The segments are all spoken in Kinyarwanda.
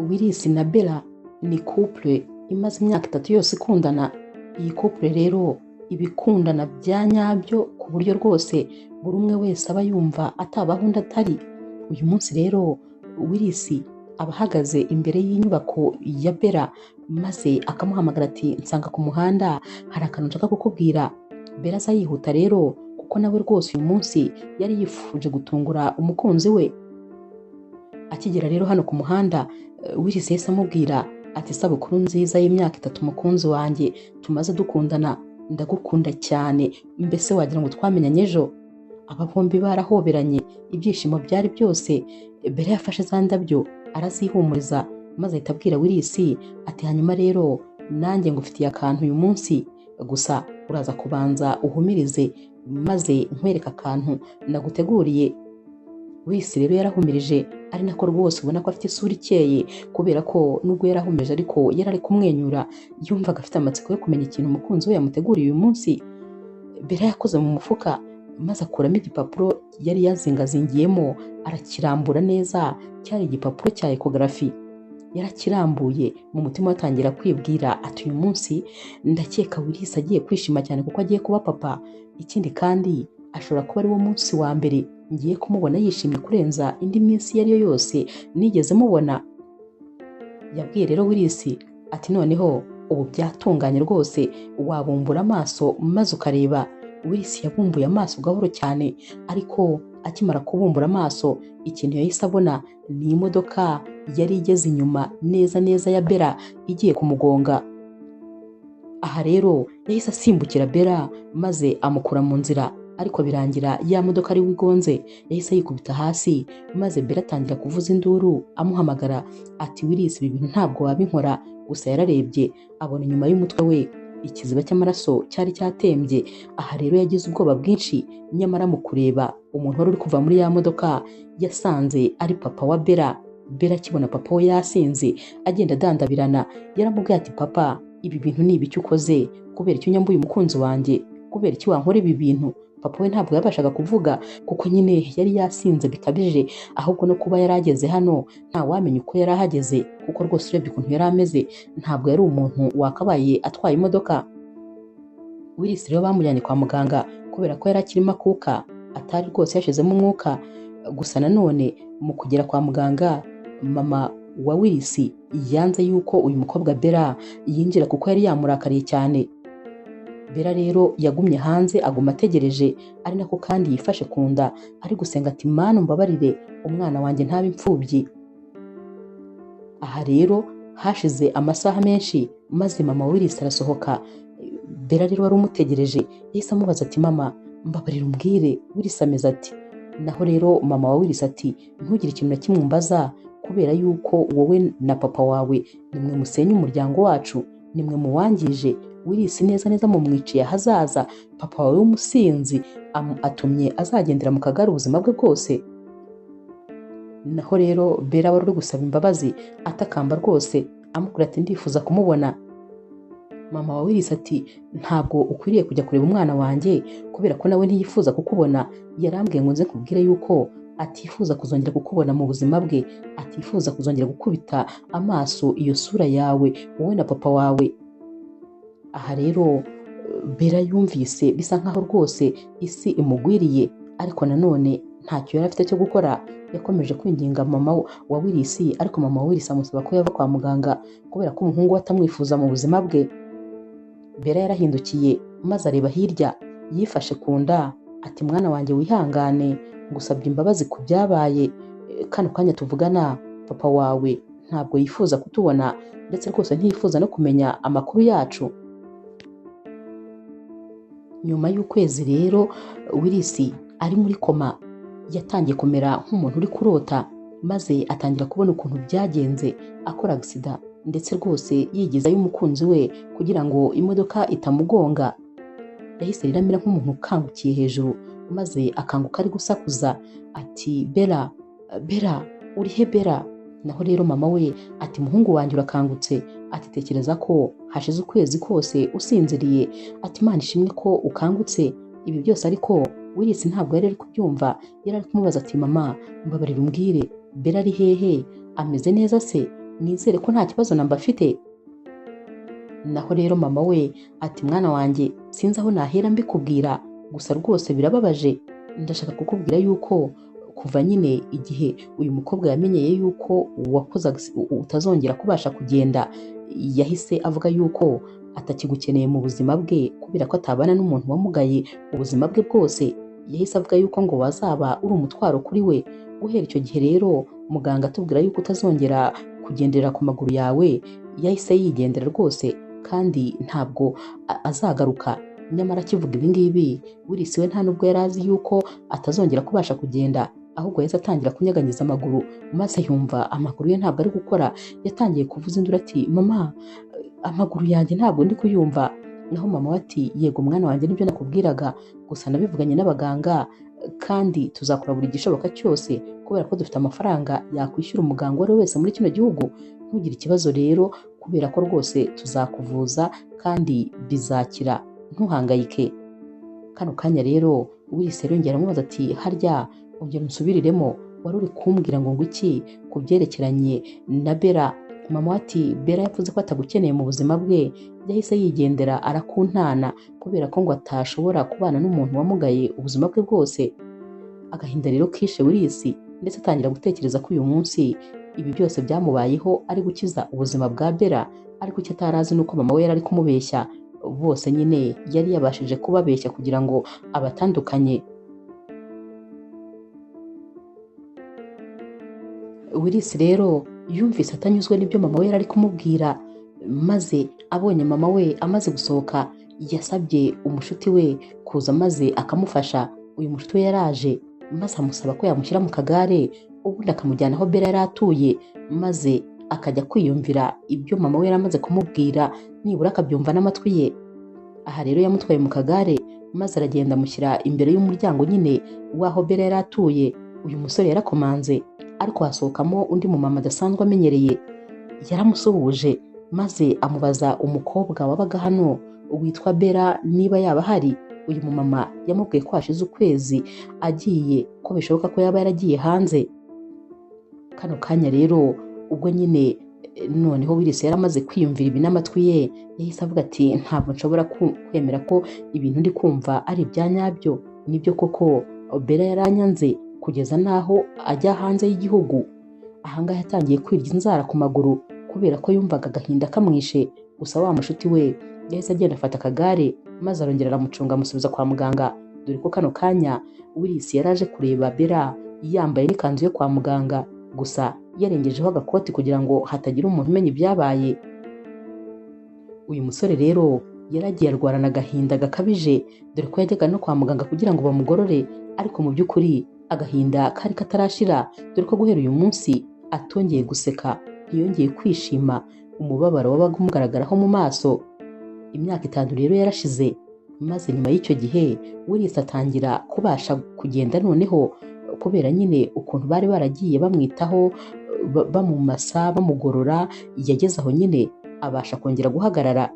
Willis na Bella ni couple imaze imyaka 3 yose ikundana. Iyi couple rero ibikundana bya nyabyo ku buryo rwose buri umwe wese aba yumva atabaho undi atari. Uyu munsi rero Willis aba ahagaze imbere y'inyubako ya Bella maze akamuhamagara ati nsanga ku muhanda hari akantu nshaka kukubwira. Bella aza yihuta rero kuko nawe rwose uyu munsi yari yifuje gutungura umukunzi we. Akigera rero hano ku muhanda Willis yahise amubwira ati isabukuru nziza y'imyaka 3 mukunzi wanjye, tumaze dukundana, ndagukunda cyane, mbese wagira ngo twamenyanye ejo. Aba bombi barahoberanye, ibyishimo byari byose. Bella yafashe za ndabyo arazihumuriza maze ahita abwira Willis ati hanyuma rero nanjye ngufitiye akantu uyu munsi, gusa uraza kubanza uhumirize maze nkwereka akantu naguteguriye. Willis rero yarahumirije ari nako rwose ubona ko afite isura ikeye, kubera ko nubwo yarahumirije ariko yarari kumwenyura, yumvaga afite amatsiko yo kumenya ikintu umukunzi we yamuteguriye uyu munsi. Bella yakoze mu mufuka maze akuramo igipapuro yari yazingazingiyemo arakirambura neza. Cyari igipapuro cya ecography. Yarakirambuye mu mutima watangira kwibwira ati uyu munsi ndakeka Willis agiye kwishima cyane kuko agiye kuba papa. Ikindi kandi ashobora kuba ari wo munsi wa mbere ngiye kumubona yishimye kurenza indi minsi yari yo yose nigeze mubona. Yabwiye rero Willis ati noneho ubu byatunganye rwose, wabumbura amaso maze ukareba. Willis yabumbuye amaso gahoro cyane, ariko akimara kubumbura amaso ikintu yahise abona ni imodoka yari igeze inyuma neza neza ya Bella igiye kumugonga. Aha rero yahise asimbukira Bella maze amukura mu nzira, ariko birangira ya modoka ari wigonze. Yahise yikubita hasi maze Bella atangira kuvuza induru amuhamagara ati Willis, ibi bintu ntabwo wabinkora. Gusa yararebye abona inyuma y'umutwe we ikiziba cy'amaraso cyari cyatembye. Aha rero yagize ubwoba bwinshi, nyamara mu kureba umuntu wari uri kuva muri ya modoka yasanze ari papa wa Bella. Bella akibona papa we yasinze agenda adandabirana, yaramubwiye ati papa, ibi bintu ni ibiki ukoze? Kubera icyo unyambuye umukunzi wanjye? Kubera iki wankora ibi bintu? Papa we ntabwo yabashaga kuvuga kuko nyine yari yasinze bikabije, ahubwo no kuba yarageze hano nta wamenya uko yari ahageze, kuko rwose urebye ukuntu yari ameze ntabwo yari umuntu wakabaye atwaye imodoka. Willis rero bamujyanye kwa muganga kubera ko yari akirimo akuka, atari rwose yashizemo umwuka. Gusa nanone mu kugera kwa muganga mama wa Willis yanze yuko uyu mukobwa Bella yinjira kuko yari yamurakariye cyane. Bella rero yagumye hanze aguma ategereje, ari nako kandi yifashe ku nda ari gusenga ati Mana umbabarire umwana wanjye ntabe imfubyi. Aha rero hashize amasaha menshi maze mama wa Willis arasohoka. Bella rero wari umutegereje yahise amubaza ati mama mbabarira umbwire Willis ameze ati. Naho rero mama wa Willis ati ntugire ikintu na kimwe umbaza, kubera yuko wowe na papa wawe nimwe musenya umuryango wacu, nimwe muwangije. Willis neza neza mu mwiciye ahazaza. Papa wawe w'umusinzi atumye azagendera mu kagari ubuzima bwe bwose. Naho rero Bella wari uri gusaba imbabazi atakamba rwose amubwira ati ndifuza kumubona. Mama wa Willis ati ntabwo ukwiriye kujya kureba umwana wanjye kubera ko nawe ntiyifuza kukubona. Yarambwiye ngo nze kubwire yuko atifuza kuzongera kukubona mu buzima bwe, atifuza kuzongera gukubita amaso iyo sura yawe wowe na papa wawe. Aha rero Bella yumvise bisa nkaho rwose isi imugwiriye, ariko nanone ntacyo yari afite cyo gukora. Yakomeje kwinginga mama wa Willis, ariko mama wa Willis amusaba ko yava kwa muganga kubera ko umuhungu we atamwifuza mu buzima bwe. Bella yarahindukiye maze areba hirya, yifashe ku nda ati mwana wanjye wihangane, ngusabye imbabazi ku byabaye. Kano kanya tuvugana papa wawe ntabwo yifuza kutubona, ndetse rwose ntiyifuza no kumenya amakuru yacu. Nyuma y'ukwezi rero Willis ari muri koma, yatangiye kumera nk'umuntu uri kurota, maze atangira kubona ukuntu byagenze akora accident, ndetse rwose yigizayo umukunzi we kugira ngo imodoka itamugonga. Yahise rero amera nk'umuntu ukangukiye hejuru, maze akanguka ari gusakuza ati Bella, Bella urihe Bella? Naho rero mama we ati muhungu wanjye urakangutse, ati tekereza ko hashize ukwezi kose usinziriye, ati Imana ishimwe ko ukangutse. Ibi byose ariko Willis ntabwo yari ari kubyumva, yari ari kumubaza ati mama mbabarira umbwire Bella ari hehe, ameze neza se? nizere ko nta kibazo namba afite. Naho rero mama we ati mwana wanjye sinzi aho nahera mbikubwira, gusa rwose birababaje. Ndashaka kukubwira yuko kuva nyine igihe uyu mukobwa yamenyeye yuko wakoze utazongera kubasha kugenda, yahise avuga yuko atakigukeneye mu buzima bwe kubera ko atabana n'umuntu wamugaye ubuzima bwe bwose. Yahise avuga yuko ngo wazaba uri umutwaro kuri we. Guhera icyo gihe rero muganga atubwira yuko utazongera kugendera ku maguru yawe, yahise yigendera rwose kandi ntabwo azagaruka. Nyamara akivuga ibi ngibi Willis we nta nubwo yari azi yuko atazongera kubasha kugenda, ahubwo yahise atangira kunyaganyiza amaguru, maze yumva amaguru ye ntabwo ari gukora. Yatangiye kuvuza induru ati mama, amaguru yanjye ntabwo ndi kuyumva. Naho mama we ati yego mwana wanjye nibyo nakubwiraga, gusa nabivuganye n'abaganga kandi tuzakora buri gishoboka cyose kubera ko dufite amafaranga yakwishyura umuganga uwo ari we wese muri kino gihugu. Ntugire ikibazo rero kubera ko rwose tuzakuvuza kandi bizakira, ntuhangayike. Kano kanya rero Willis yongera amubaza ati harya ongera unsubiriremo, wari uri kumbwira ngo iki ku byerekeranye na Bella? Mama we ati Bella yavuze ko atagukeneye mu buzima bwe, yahise yigendera arakuntana kubera ko ngo atashobora kubana n'umuntu wamugaye ubuzima bwe bwose. Agahinda rero kishe Willis ndetse atangira gutekereza ko uyu munsi ibi byose byamubayeho ari gukiza ubuzima bwa Bella, ariko icyo atari azi nuko mama we yari ari kumubeshya. Bose nyine yari yabashije kubabeshya kugira ngo abatandukanye. Willis rero yumvise atanyuzwe n'ibyo mama we yari ari kumubwira, maze abonye mama we amaze gusohoka yasabye umushuti we kuza maze akamufasha. Uyu mushuti we yaraje maze amusaba ko yamushyira mu kagare ubundi akamujyana aho Bella yari atuye, maze akajya kwiyumvira ibyo mama we yari amaze kumubwira, nibura akabyumva n'amatwi ye. Aha rero yamutwaye mu kagare maze aragenda amushyira imbere y'umuryango nyine w'aho Bella yari atuye. Uyu musore yarakomanze ariko hasohokamo undi mumama adasanzwe amenyereye. Yaramusuhuje maze amubaza umukobwa wabaga hano witwa Bella niba yaba ahari. Uyu mumama yamubwiye ko hashize ukwezi agiye, ko bishoboka ko yaba yaragiye hanze. Kano kanya rero ubwo nyine noneho Willis yari amaze kwiyumvira ibi n'amatwi ye, yahise avuga ati ntabwo nshobora kwemera ko ibintu ndi kumva ari ibya nyabyo. Nibyo koko Bella yaranyanze kugeza n'aho ajya hanze y'igihugu. Ahangaha yatangiye kwirya inzara ku maguru kubera ko yumvaga agahinda kamwishe. Gusa wa mushuti we yahise agenda afata akagare maze arongera aramucunga amusubiza kwa muganga, dore ko kano kanya Willis yari aje kureba Bella yambaye n'ikanzu yo kwa muganga, gusa yarengejeho agakoti kugira ngo hatagira umuntu umenya ibyabaye. Uyu musore rero yaragiye arwarana agahinda gakabije, dore ko yajyaga no kwa muganga kugira ngo bamugorore, ariko mu by'ukuri agahinda kari katarashira, dore ko guhera uyu munsi atongeye guseka, ntiyongeye kwishima, umubabaro wabaga umugaragaraho mu maso. Imyaka 5 rero yarashize, maze nyuma y'icyo gihe Willis atangira kubasha kugenda noneho, kubera nyine ukuntu bari baragiye bamwitaho bamumasa bamugorora, yageze aho nyine abasha kongera guhagarara.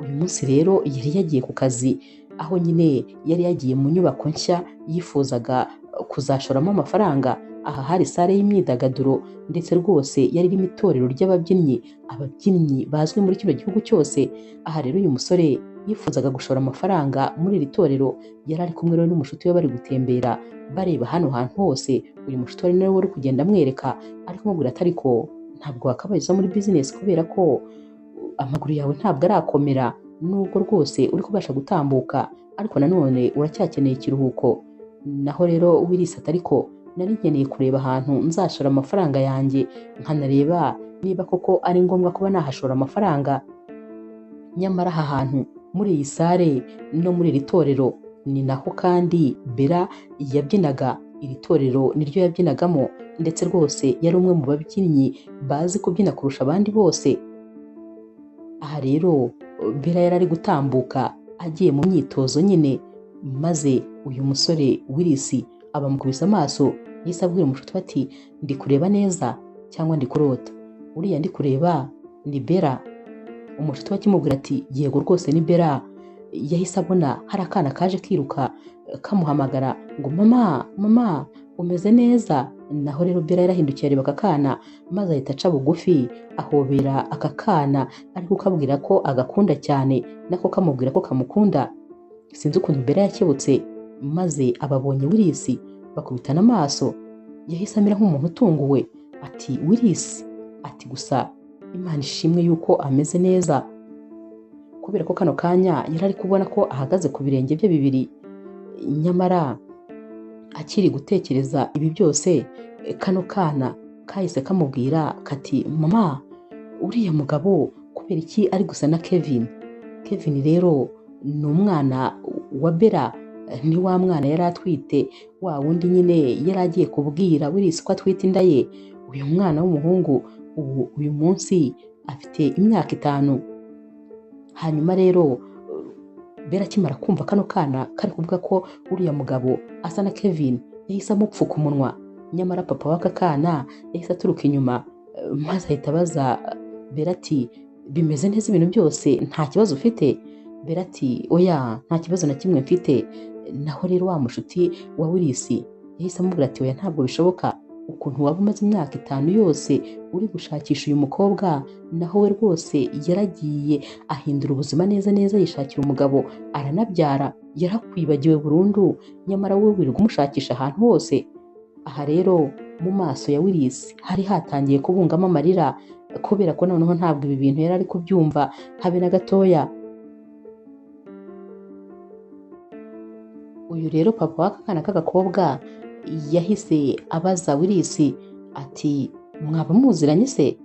Uyu munsi rero yari yagiye ku kazi, aho nyine yari yagiye mu nyubako nshya yifuzaga kuzashoramo amafaranga. Aha hari sale y'imyidagaduro ndetse rwose yari irimo itorero ry'ababyinnyi, ababyinnyi bazwi muri kino gihugu cyose. Aha rero uyu musore yifuzaga gushora amafaranga muri iri torero, yari ari kumwe rero n'umushuti we bari gutembera bareba hano hantu hose. Uyu mushuti we nawe wari kugenda amwereka, ariko amubwira ati ariko ntabwo wakabaye uza muri business kubera ko amaguru yawe ntabwo arakomera, nubwo rwose uri kubasha gutambuka ariko nanone uracyakeneye ikiruhuko. Naho rero Willis ati ariko nari nkeneye kureba ahantu nzashora amafaranga yanjye, nkanareba niba koko ari ngombwa kuba nahashora amafaranga. Nyamara aha hantu muri iyi sale no muri iri torero ni naho kandi Bella yabyinaga. Iri torero niryo yabyinagamo ndetse rwose yari umwe mu babyinnyi bazi kubyina kurusha abandi bose. Aha rero Bella yari ari gutambuka agiye mu myitozo nyine, maze uyu musore Willis abamukubise amaso, yahise abwira umushuti we ati ndi kureba neza cyangwa ndi kurota? Uriya ndi kureba ni Bella. Umushuti we akimubwira ati yego rwose ni Bella, yahise abona hari akana kaje kiruka kamuhamagara ngo mama mama umeze neza. Naho rero Bella yarahindukiye areba aka kana maze ahita aca bugufi ahobera aka kana ari kukabwira ko agakunda cyane nako kamubwira ko kamukunda. Sinzi ukuntu Bella yakebutse maze ababonye Willis bakubitana amaso, yahise amera nk'umuntu utunguwe ati Willis, ati gusa Imana ishimwe yuko ameze neza, kubera ko kano kanya yari ari kubona ko ahagaze ku birenge bye bibiri. Nyamara akiri gutekereza ibi byose, kano kana kahise kamubwira kati mama uriya mugabo kubera iki ari gusa na Kevin. Kevin rero ni umwana wa Bella, ni wa mwana yari atwite, wa wundi nyine yari agiye kubwira Willis ko atwite inda ye. Uyu mwana w'umuhungu uyu munsi afite imyaka 5. Hanyuma rero Bella akimara kumva kano kana kari kuvuga ko uriya mugabo asa na Kevin, yahise amupfuka umunwa. Nyamara papa w'aka kana yahise aturuka inyuma maze ahita abaza Bella ati bimeze neza ibintu byose, nta kibazo ufite? Bella ati oya, nta kibazo na kimwe mfite. Naho rero wa mushuti wa Willis yahise amubwira ati oya, ntabwo bishoboka, ukuntu waba umaze imyaka 5 yose uri gushakisha uyu mukobwa, naho we rwose yaragiye ahindura ubuzima neza neza yishakira umugabo aranabyara, yarakwibagiwe burundu, nyamara wowe wirirwa umushakisha ahantu hose. Aha rero mu maso ya Willis hari hatangiye kubungamo amarira, kubera ko noneho ntabwo ibi bintu yari ari kubyumva habe na gatoya. Uyu rero papa w'aka kana k'agakobwa yahise abaza Willis ati mwaba muziranye se?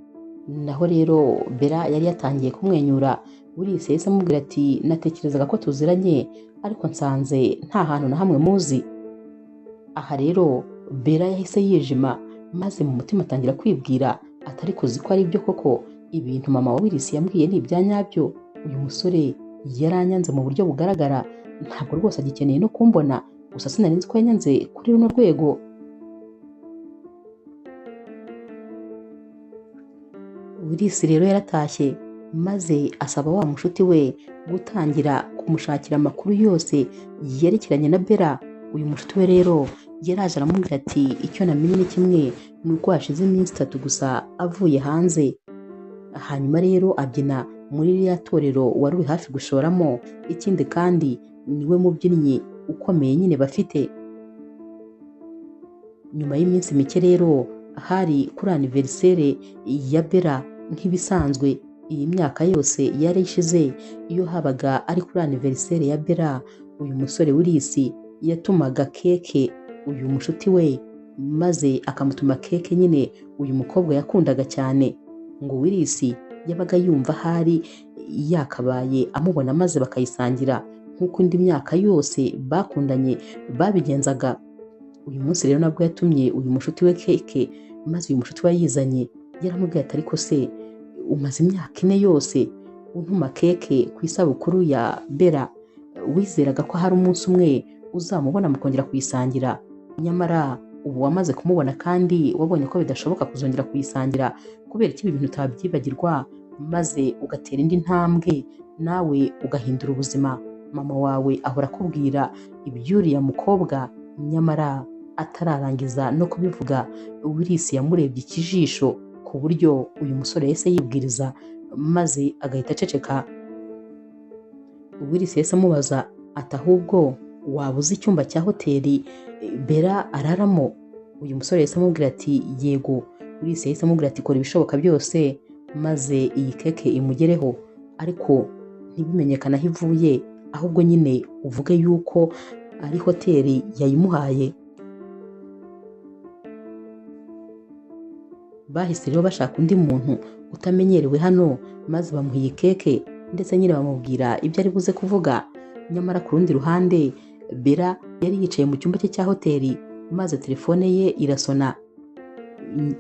Naho rero Bella yari yatangiye kumwenyura. Willis yahise amubwira ati natekerezaga ko tuziranye ariko nsanze nta hantu na hamwe muzi. Aha rero Bella yahise yijima maze mu mutima atangira kwibwira atari kuzi ko ari byo koko ibintu mama wa Willis yambwiye ni ibya nyabyo. Uyu musore yaranyanze mu buryo bugaragara, ntabwo rwose agikeneye no kumbona, gusa sinari nzi ko yanyanze kuri runo rwego. Willis rero yaratashye maze asaba wa mushuti we gutangira kumushakira amakuru yose yerekeranye na Bella. Uyu mushuti we rero yaraje aramubwira ati icyo namenye ni kimwe, ni uko hashize iminsi 3 gusa avuye hanze. Hanyuma rero abyina muri ririya torero wari uri hafi gushoramo, ikindi kandi niwe mubyinnyi ukomeye nyine bafite. Nyuma y'iminsi mike rero hari kuri anniversaire ya Bella. Nk'ibisanzwe iyi myaka yose yari ishize, iyo habaga ari kuri anniversaire ya Bella, uyu musore Willis yatumaga keke uyu mushuti we, maze akamutuma keke nyine uyu mukobwa yakundaga cyane, ngo Willis yabaga yumva hari yakabaye amubona maze bakayisangira nk'uko indi myaka yose bakundanye babigenzaga. Uyu munsi rero nabwo yatumye uyu mushuti we keke, maze uyu mushuti we yizanye yaramubwiye ati ariko se umaze imyaka 4 yose untuma keke ku isabukuru ya Bella, wizeraga ko hari umunsi umwe uzamubona mukongera kuyisangira, nyamara ubu wamaze kumubona kandi wabonye ko bidashoboka kuzongera kuyisangira, kubera iki ibi bintu utabyibagirwa maze ugatera indi ntambwe nawe ugahindura ubuzima. Mama wawe ahora akubwira iby'uriya mukobwa, nyamara atararangiza no kubivuga Willis yamurebye ikijisho ku buryo uyu musore yahise yibwiriza maze agahita aceceka. Willis yahise amubaza ati ahubwo waba uzi icyumba cya hoteli Bella araramo? Uyu musore yahise amubwira ati yego. Willis yahise amubwira ati kora ibishoboka byose maze iyi keke imugereho, ariko ntibimenyekana aho ivuye, ahubwo nyine uvuge yuko ari hoteli yayimuhaye. Bahise rero bashaka undi muntu utamenyerewe hano maze bamuha iyi keke, ndetse nyine bamubwira ibyo ari buze kuvuga. Nyamara ku rundi ruhande Bella yari yicaye mu cyumba cye cya hoteli maze telefone ye irasona.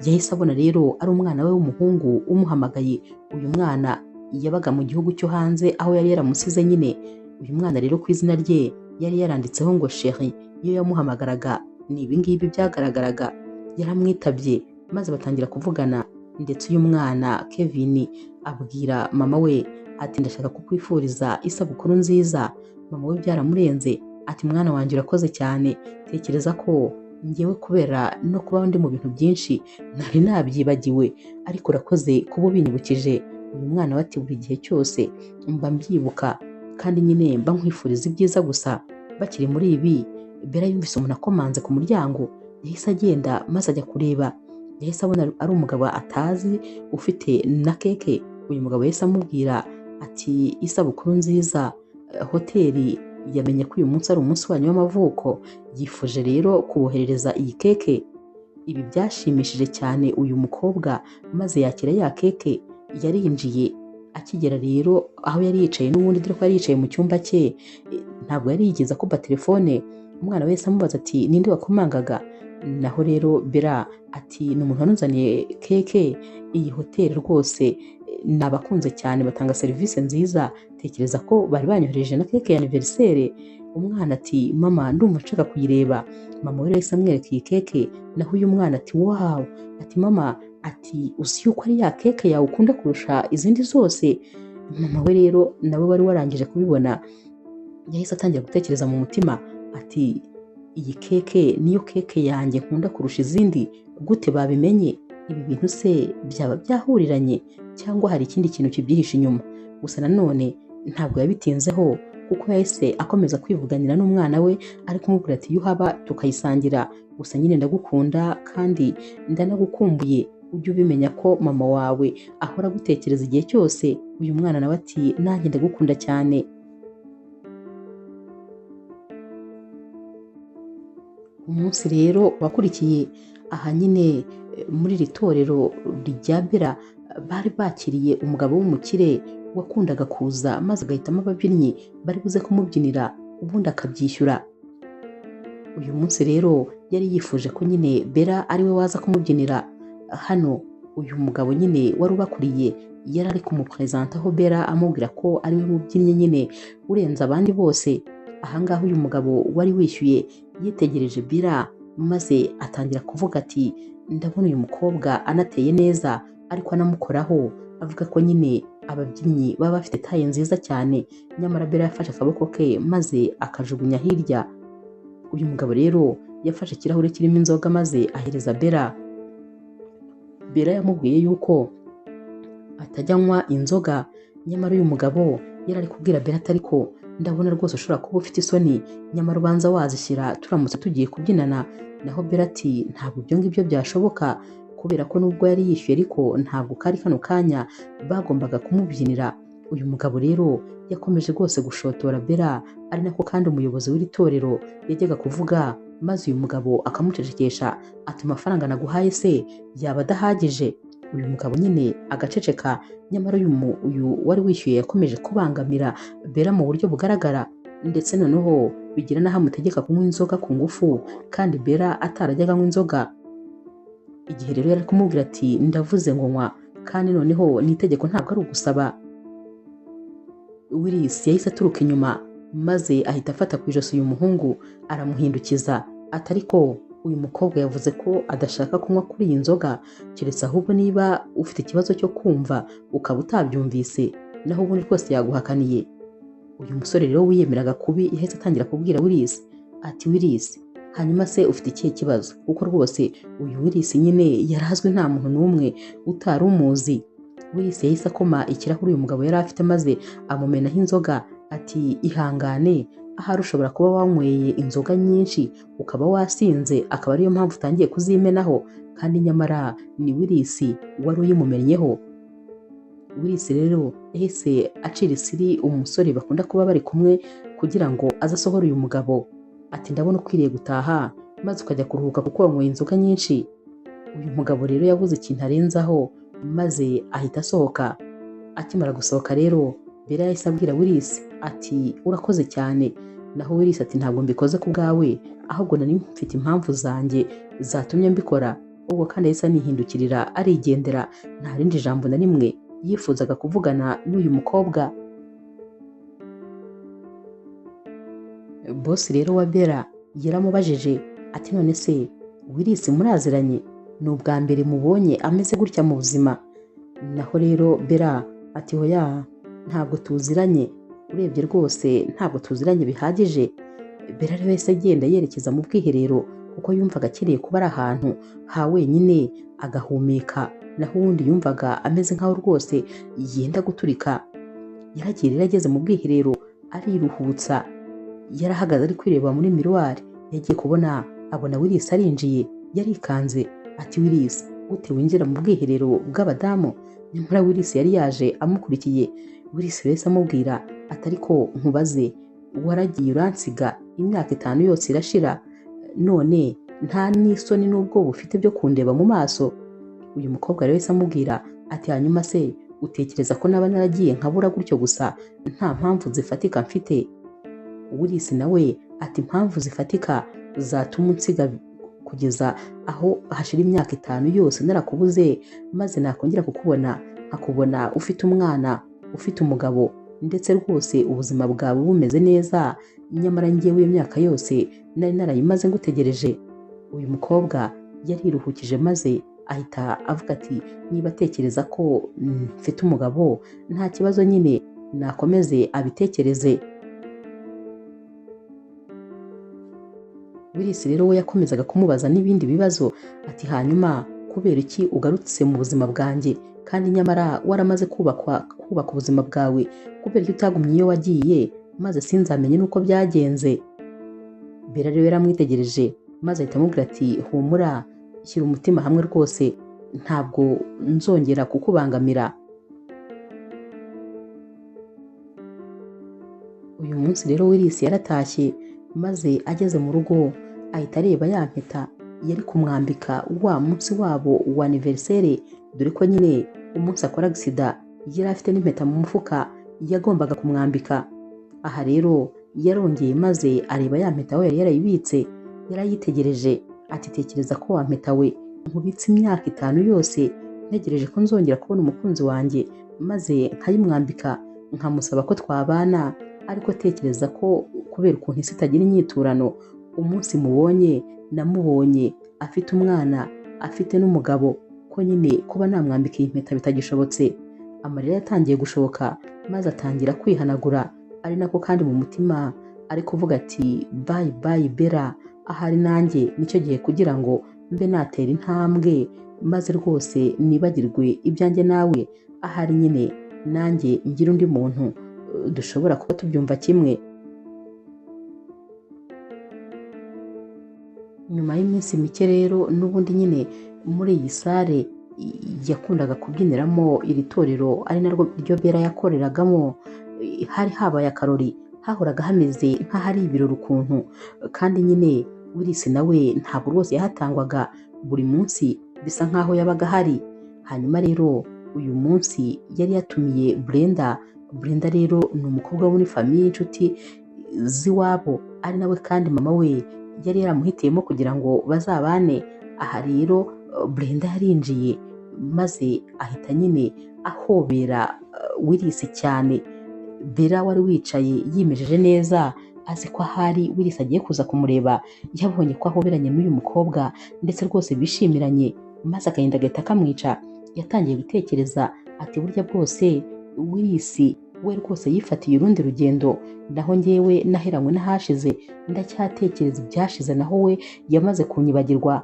Yahise abona rero ari umwana we w'umuhungu umuhamagaye. Uyu mwana yabaga mu gihugu cyo hanze aho yari yaramusize nyine. Uyu mwana rero ku izina rye yari yaranditseho ngo Chérie. Iyo yamuhamagaraga ni ibi ngibi byagaragaraga. Yaramwitabye maze batangira kuvugana, ndetse uyu mwana Kevin abwira mama we ati ndashaka kukwifuriza isabukuru nziza. Mama we byaramurenze ati mwana wanjye urakoze cyane, tekereza ko ngewe kubera no kuba ndi mu bintu byinshi nari nabyibagiwe, ariko urakoze kuba ubinyibukije. Uyu mwana we ati buri gihe cyose mba mbyibuka kandi nyine mba nkwifuriza ibyiza gusa. Bakiri muri ibi, Bella yumvise umuntu akomanze ku muryango, yahise agenda maze ajya kureba. Yahise abona ari umugabo atazi ufite na keke. Uyu mugabo yahise amubwira ati isabukuru nziza, hoteli yamenye ko uyu munsi ari umunsi wanyu w'amavuko, yifuje rero kuboherereza iyi keke. Ibi byashimishije cyane uyu mukobwa maze yakira ya keke. Yarinjiye, akigera rero aho yari yicaye n'ubundi dore ko yari yicaye mu cyumba cye, ntabwo yari yigeze akupa telefone. Umwana wese amubaza ati ninde wakomangaga? Naho rero Bella ati ni umuntu wanuzaniye keke. Iyi hoteli rwose ni abakunze cyane, batanga serivisi nziza, tekereza ko bari banyohereje na keke ya aniveriseri. Umwana ati mama ndumva nshaka kuyireba. Mama we yahise amwereka iyi keke, naho uyu mwana ati wawu, ati mama, ati uzi yuko ari ya keke yawe ukunda kurusha izindi zose? Mama we rero nawe wari warangije kubibona, yahise atangira gutekereza mu mutima ati iyi keke niyo keke yanjye nkunda kurusha izindi, gute babimenye? Ibi bintu se byaba byahuriranye cyangwa hari ikindi kintu kibyihishe inyuma? Gusa nanone ntabwo yabitinzeho, kuko yahise akomeza kwivuganira n'umwana we, ari kumubwira ati iyo uhaba tukayisangira, gusa nyine ndagukunda kandi ndanagukumbuye, ujye ubimenya ko mama wawe ahora agutekereza igihe cyose. Uyu mwana nawe ati nanjye ndagukunda cyane. Umunsi rero wakurikiye aha nyine muri iri torero rya Bella, bari bakiriye umugabo w'umukire wakundaga kuza maze agahitamo ababyinnyi bari buze kumubyinira ubundi akabyishyura. Uyu munsi rero yari yifuje ko nyine Bella ari we waza kumubyinira. Hano uyu mugabo nyine wari ubakuriye yari ari kumupresentaho Bella, amubwira ko ari we mubyinnyi nyine urenze abandi bose. Ahangaha uyu mugabo wari wishyuye yitegereje Bella maze atangira kuvuga ati ndabona uyu mukobwa anateye neza, ariko anamukoraho avuga ko nyine ababyinnyi baba bafite taye nziza cyane. Nyamara Bella yafashe akaboko ke maze akajugunya hirya. Uyu mugabo rero yafashe ikirahure kirimo inzoga maze ahereza Bella. Bella yamubwiye yuko atajya anywa inzoga, nyamara uyu mugabo yari ari kubwira Bella ati ariko ndabona rwose ushobora kuba ufite isoni, nyamara ubanza wazishyira turamutse tugiye kubyinana. Naho Bella ati ntabwo ibyo ngibyo byashoboka, kubera ko nubwo yari yishyuye ariko ntabwo kari kano kanya bagombaga kumubyinira. Uyu mugabo rero yakomeje rwose gushotora Bella, ari nako kandi umuyobozi w'iri torero yajyaga kuvuga, maze uyu mugabo akamucecekesha ati amafaranga naguhaye se yaba adahagije? Uyu mugabo nyine agaceceka. Nyamara uyu wari wishyuye yakomeje kubangamira Bella mu buryo bugaragara, ndetse noneho bigira n'aho amutegeka kunywa inzoga ku ngufu kandi Bella atarajyaga anywa inzoga. Igihe rero yari kumubwira ati ndavuze ngo nywa, kandi noneho n'itegeko ntabwo ari ugusaba. Willis yahise aturuka inyuma maze ahita afata ku ijosi uyu muhungu aramuhindukiza ati ariko uyu mukobwa yavuze ko adashaka kunywa kuri iyi nzoga, keretse ahubwo niba ufite ikibazo cyo kumva ukaba utabyumvise, naho ubundi rwose yaguhakaniye. Uyu musore rero wiyemeraga kubi yahise atangira kubwira Willis ati Willis, hanyuma se ufite ikihe kibazo? Kuko rwose uyu Willis nyine yarazwi, nta muntu n'umwe utari umuzi. Willis yahise akoma ikirahure uyu mugabo yari afite maze amumenaho inzoga ati ihangane, ahari ushobora kuba wanyweye inzoga nyinshi ukaba wasinze, akaba ariyo mpamvu utangiye kuzimenaho, kandi nyamara ni Willis wari uyimumennyeho. Willis rero yahise acira isiri umusore bakunda kuba bari kumwe kugira ngo aze asohore uyu mugabo ati ndabona ukwiriye gutaha maze ukajya kuruhuka kuko wanyweye inzoga nyinshi. Uyu mugabo rero yabuze ikintu arenzaho maze ahita asohoka. Akimara gusohoka rero Bella yahise abwira Willis ati urakoze cyane. Naho Willis ati ntabwo mbikoze ku bwawe, ahubwo nari mfite impamvu zanjye zatumye mbikora. Ubwo kandi yahise anihindukirira arigendera, nta rindi jambo na rimwe yifuzaga kuvugana n'uyu mukobwa. Boss rero wa Bella yaramubajije ati none se Willis muraziranye? Ni ubwa mbere mubonye ameze gutya mu buzima? Naho rero Bella ati hoya ntabwo tuziranye, urebye rwose ntabwo tuziranye bihagije. Bella rero yahise agenda yerekeza mu bwiherero kuko yumvaga akeneye kuba ari ahantu ha wenyine agahumeka, naho ubundi yumvaga ameze nk'aho rwose yenda guturika. Yaragiye rero ageze mu bwiherero ariruhutsa, yarahagaze ari kwireba muri miruwari, yagiye kubona abona Willis arinjiye, yarikanze ati Willis gute winjira mu bwiherero bw'abadamu? Nyamara Willis yari yaje amukurikiye. Willis rero amubwira ati ariko nkubaze, waragiye uransiga imyaka 5 yose irashira, none nta n'isoni n'ubwoba ufite byo kundeba mu maso? Uyu mukobwa rero amubwira ati hanyuma se utekereza ko naba naragiye nkabura gutyo gusa nta mpamvu zifatika mfite? Willis nawe ati impamvu zifatika zatuma unsiga kugeza aho hashira imyaka 5 yose narakubuze, maze nakongera nkakubona ufite umwana, ufite umugabo, ndetse rwose ubuzima bwawe bumeze neza, nyamara njyewe imyaka yose nari narayimaze ngutegereje. Uyu mukobwa yariruhukije maze ahita avuga ati niba atekereza ko mfite umugabo nta kibazo, nyine nakomeze abitekereze. Willis rero we yakomezaga kumubaza n'ibindi bibazo ati hanyuma kubera iki ugarutse mu buzima bwanjye kandi nyamara waramaze kubaka ubuzima bwawe, kubera iki utagumye iyo wagiye maze sinzamenye nuko byagenze? Bella rero yaramwitegereje maze ahita amubwira ati humura, shyira umutima hamwe rwose ntabwo nzongera kukubangamira. Uyu munsi rero Willis yaratashye maze ageze mu rugo ahita areba ya mpeta yari kumwambika wa munsi wabo wa anniversaire, dore ko nyine umunsi akora accident yari afite n'impeta mu mufuka yagombaga kumwambika. Aha rero yarongeye maze areba ya mpeta we yari yarayibitse, yarayitegereje ati tekereza ko wa mpeta we nkubitse imyaka 5 yose ntegereje ko nzongera kubona umukunzi wanjye maze nkayimwambika nkamusaba ko twabana, ariko tekereza ko kubera ukuntu isi itagira inyiturano umunsi mubonye namubonye afite umwana afite n'umugabo, ko nyine kuba namwambika iyi mpeta bitagishobotse. Amarira yatangiye gushoboka maze atangira kwihanagura, ari nako kandi mu mutima ari kuvuga ati bye bye Bella, ahari nanjye nicyo gihe kugira ngo mbe natera intambwe maze rwose nibagirwe ibyanjye nawe, ahari nyine nanjye ngira undi muntu dushobora kuba tubyumva kimwe. Nyuma y'iminsi mike rero n'ubundi nyine muri iyi sare yakundaga kubyiniramo iri torero ari naryo Bella yakoreragamo, hari habaye akarori, hahoraga hameze nk'ahari ibirori ukuntu, kandi nyine Willis nawe ntabwo rwose yahatangwaga buri munsi, bisa nk'aho yabaga hari. Hanyuma rero uyu munsi yari yatumiye Brenda rero ni umukobwa wo muri famiye y'inshuti z'iwabo, ari nawe kandi mama we yari yaramuhitiyemo kugira ngo bazabane. Aha rero Brenda yarinjiye maze ahita nyine ahobera Willis cyane. Bella wari wicaye yimejeje neza azi ko ahari Willis agiye kuza kumureba, yabonye ko ahoberanye n'uyu mukobwa ndetse rwose bishimiranye, maze agahinda gahita kamwica. Yatangiye gutekereza ati burya bwose Willis we rwose yifatiye urundi rugendo, naho njyewe naheranywe n'ahashize ndacyatekereza ibyashize, naho we yamaze kunyibagirwa.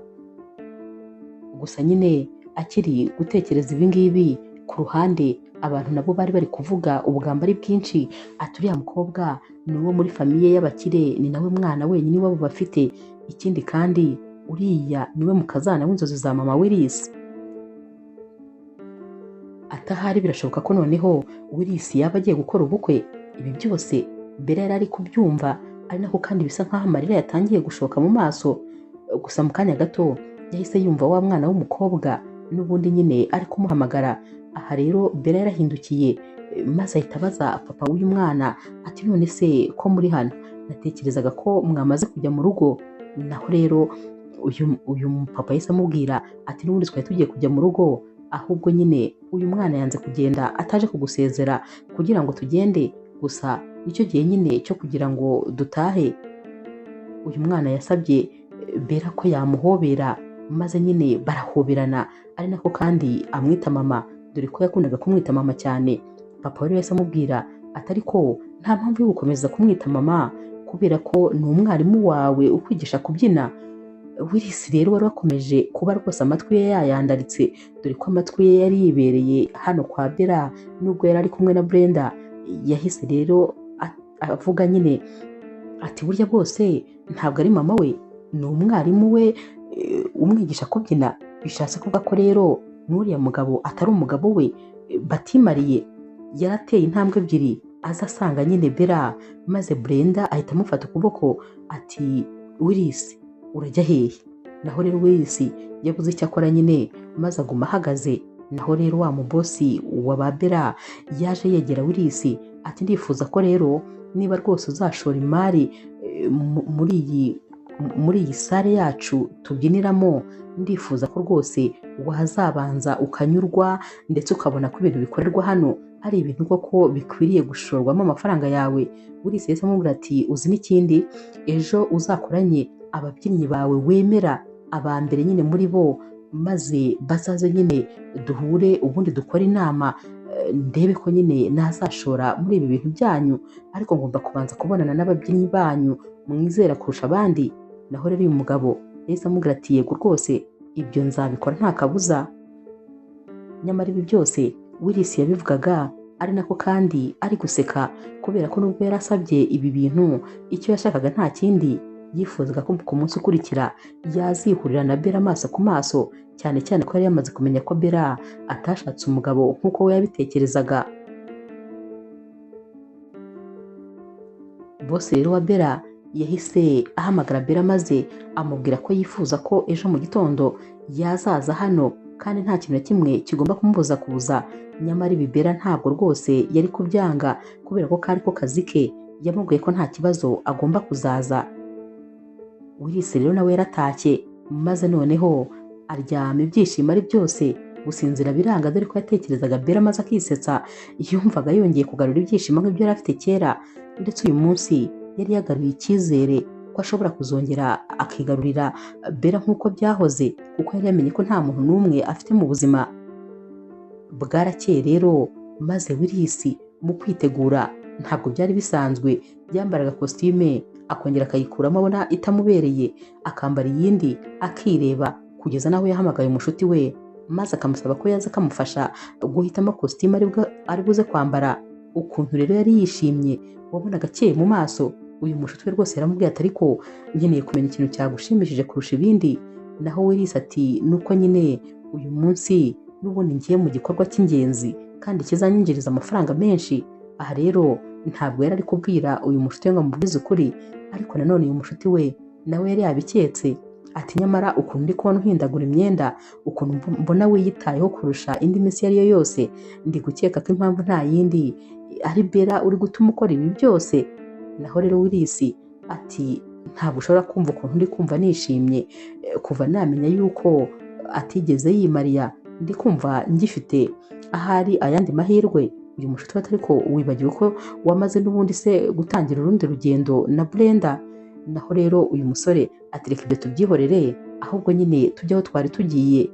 Gusa nyine akiri gutekereza ibi ngibi, ku ruhande abantu nabo bari kuvuga ubugambo ari bwinshi ati uriya mukobwa ni uwo muri famiye y'abakire, ni nawe mwana wenyine wabo bafite, ikindi kandi uriya niwe mukazana w'inzozi za mama Willis. Atahari birashoboka ko noneho Willis yaba agiye gukora ubukwe. Ibi byose Bella yari ari kubyumva, ari nako kandi bisa nk'aho amarira yatangiye gushoka mu maso. Gusa mu kanya gato yahise yumva wa mwana w'umukobwa n'ubundi nyine ari kumuhamagara. Aha rero Bella yarahindukiye maze ahita abaza papa w'uyu mwana ati none se ko muri hano, natekerezaga ko mwamaze kujya mu rugo. Naho rero uyu papa yahise amubwira ati n'ubundi twari tugiye kujya mu rugo, ahubwo nyine uyu mwana yanze kugenda ataje kugusezera kugira ngo tugende, gusa nicyo gihe nyine cyo kugira ngo dutahe. Uyu mwana yasabye Bella ko yamuhobera maze nyine barahoberana, ari nako kandi amwita mama, dore ko yakundaga kumwita mama cyane. Papa rero yahise amubwira ati ariko nta mpamvu yo gukomeza kumwita mama, kubera ko ni umwarimu wawe ukwigisha kubyina. Willis rero wari wakomeje kuba rwose amatwi ye yayandaritse, dore ko amatwi ye yari yibereye hano kwa Bella nubwo yari ari kumwe na Brenda. Yahise rero avuga nyine ati burya bwose ntabwo ari mama we, ni umwarimu we umwigisha kubyina. Bishatse kuvuga ko rero n'uriya mugabo atari umugabo we batimariye. Yarateye intambwe ebyiri aza asanga nyine Bella, maze Brenda ahita amufata ukuboko ati Willis urajya hehe? Naho rero Willis yabuze icyo akora nyine, maze aguma ahagaze. Naho rero wa mubosi wa ba Bella yaje yegera Willis ati ndifuza ko rero niba rwose uzashora imari muri iyi sare yacu tubyiniramo, ndifuza ko rwose wazabanza ukanyurwa ndetse ukabona ko ibintu bikorerwa hano ari ibintu koko bikwiriye gushorwamo amafaranga yawe. Willis yahise amubwira ati uzi n'ikindi, ejo uzakoranye ababyinnyi bawe wemera aba mbere nyine muri bo, maze bazaze nyine duhure ubundi dukore inama, ndebe ko nyine nazashora muri ibi bintu byanyu, ariko ngomba kubanza kubonana n'ababyinnyi banyu mwizera kurusha abandi. Naho rero uyu mugabo yahise amubwira ati yego rwose ibyo nzabikora nta kabuza. Nyamara ibi byose Willis yabivugaga ari nako kandi ari guseka, kubera ko nubwo yari asabye ibi bintu, icyo yashakaga nta kindi, yifuzaga ko ku munsi ukurikira yazihurira na Bella amaso ku maso, cyane cyane ko yari yamaze kumenya ko Bella atashatse umugabo nk'uko we yabitekerezaga. Boss rero wa Bella yahise ahamagara Bella maze amubwira ko yifuza ko ejo mu gitondo yazaza hano kandi nta kintu na kimwe kigomba kumubuza kuza. Nyamara ibi Bella ntabwo rwose yari kubyanga, kubera ko kari ko kazi ke. Yamubwiye ko nta kibazo agomba kuzaza. Willis rero nawe yaratashye, maze noneho aryama ibyishimo ari byose, gusinzira biranga, dore ko yatekerezaga Bella maze akisetsa. Yumvaga yongeye kugarura ibyishimo nk'ibyo yari afite kera, ndetse uyu munsi yari yagaruye icyizere ko ashobora kuzongera akigarurira Bella nk'uko byahoze, kuko yari yamenye ko nta muntu n'umwe afite mu buzima. Bwarakeye rero, maze Willis mu kwitegura ntabwo byari bisanzwe, yambaraga kositime akongera akayikuramo abona itamubereye, akambara iyindi akireba, kugeza naho yahamagaye umushuti we maze akamusaba ko yaza akamufasha guhitamo kositime ari buze kwambara. Ukuntu rero yari yishimye, wabonaga akeye mu maso. Uyu mushuti we rwose yaramubwiye ati ariko nkeneye kumenya ikintu cyagushimishije kurusha ibindi. Naho Willis ati nuko nyine uyu munsi n'ubundi ngiye mu gikorwa cy'ingenzi kandi kizanyinjiriza amafaranga menshi. Aha rero ntabwo yari ari kubwira uyu mushuti we ngo amubwize ukuri, ariko nanone uyu mushuti we nawe yari yabiketse. Ati nyamara ukuntu ndi kubona uhindagura imyenda, ukuntu mbona wiyitayeho kurusha indi minsi iyo ari yo yose, ndi gukeka ko impamvu nta yindi ari Bella uri gutuma ukora ibi byose. Naho rero Willis ati ntabwo ushobora kumva ukuntu ndi kumva nishimye kuva namenya yuko atigeze yimariya, ndi kumva ngifite ahari ayandi mahirwe. Uyu mushuti we ati ariko wibagiwe ko wamaze n'ubundi se gutangira urundi rugendo na Brenda. Naho rero uyu musore ati reka ibyo tubyihorere, ahubwo nyine tujye aho twari tugiye.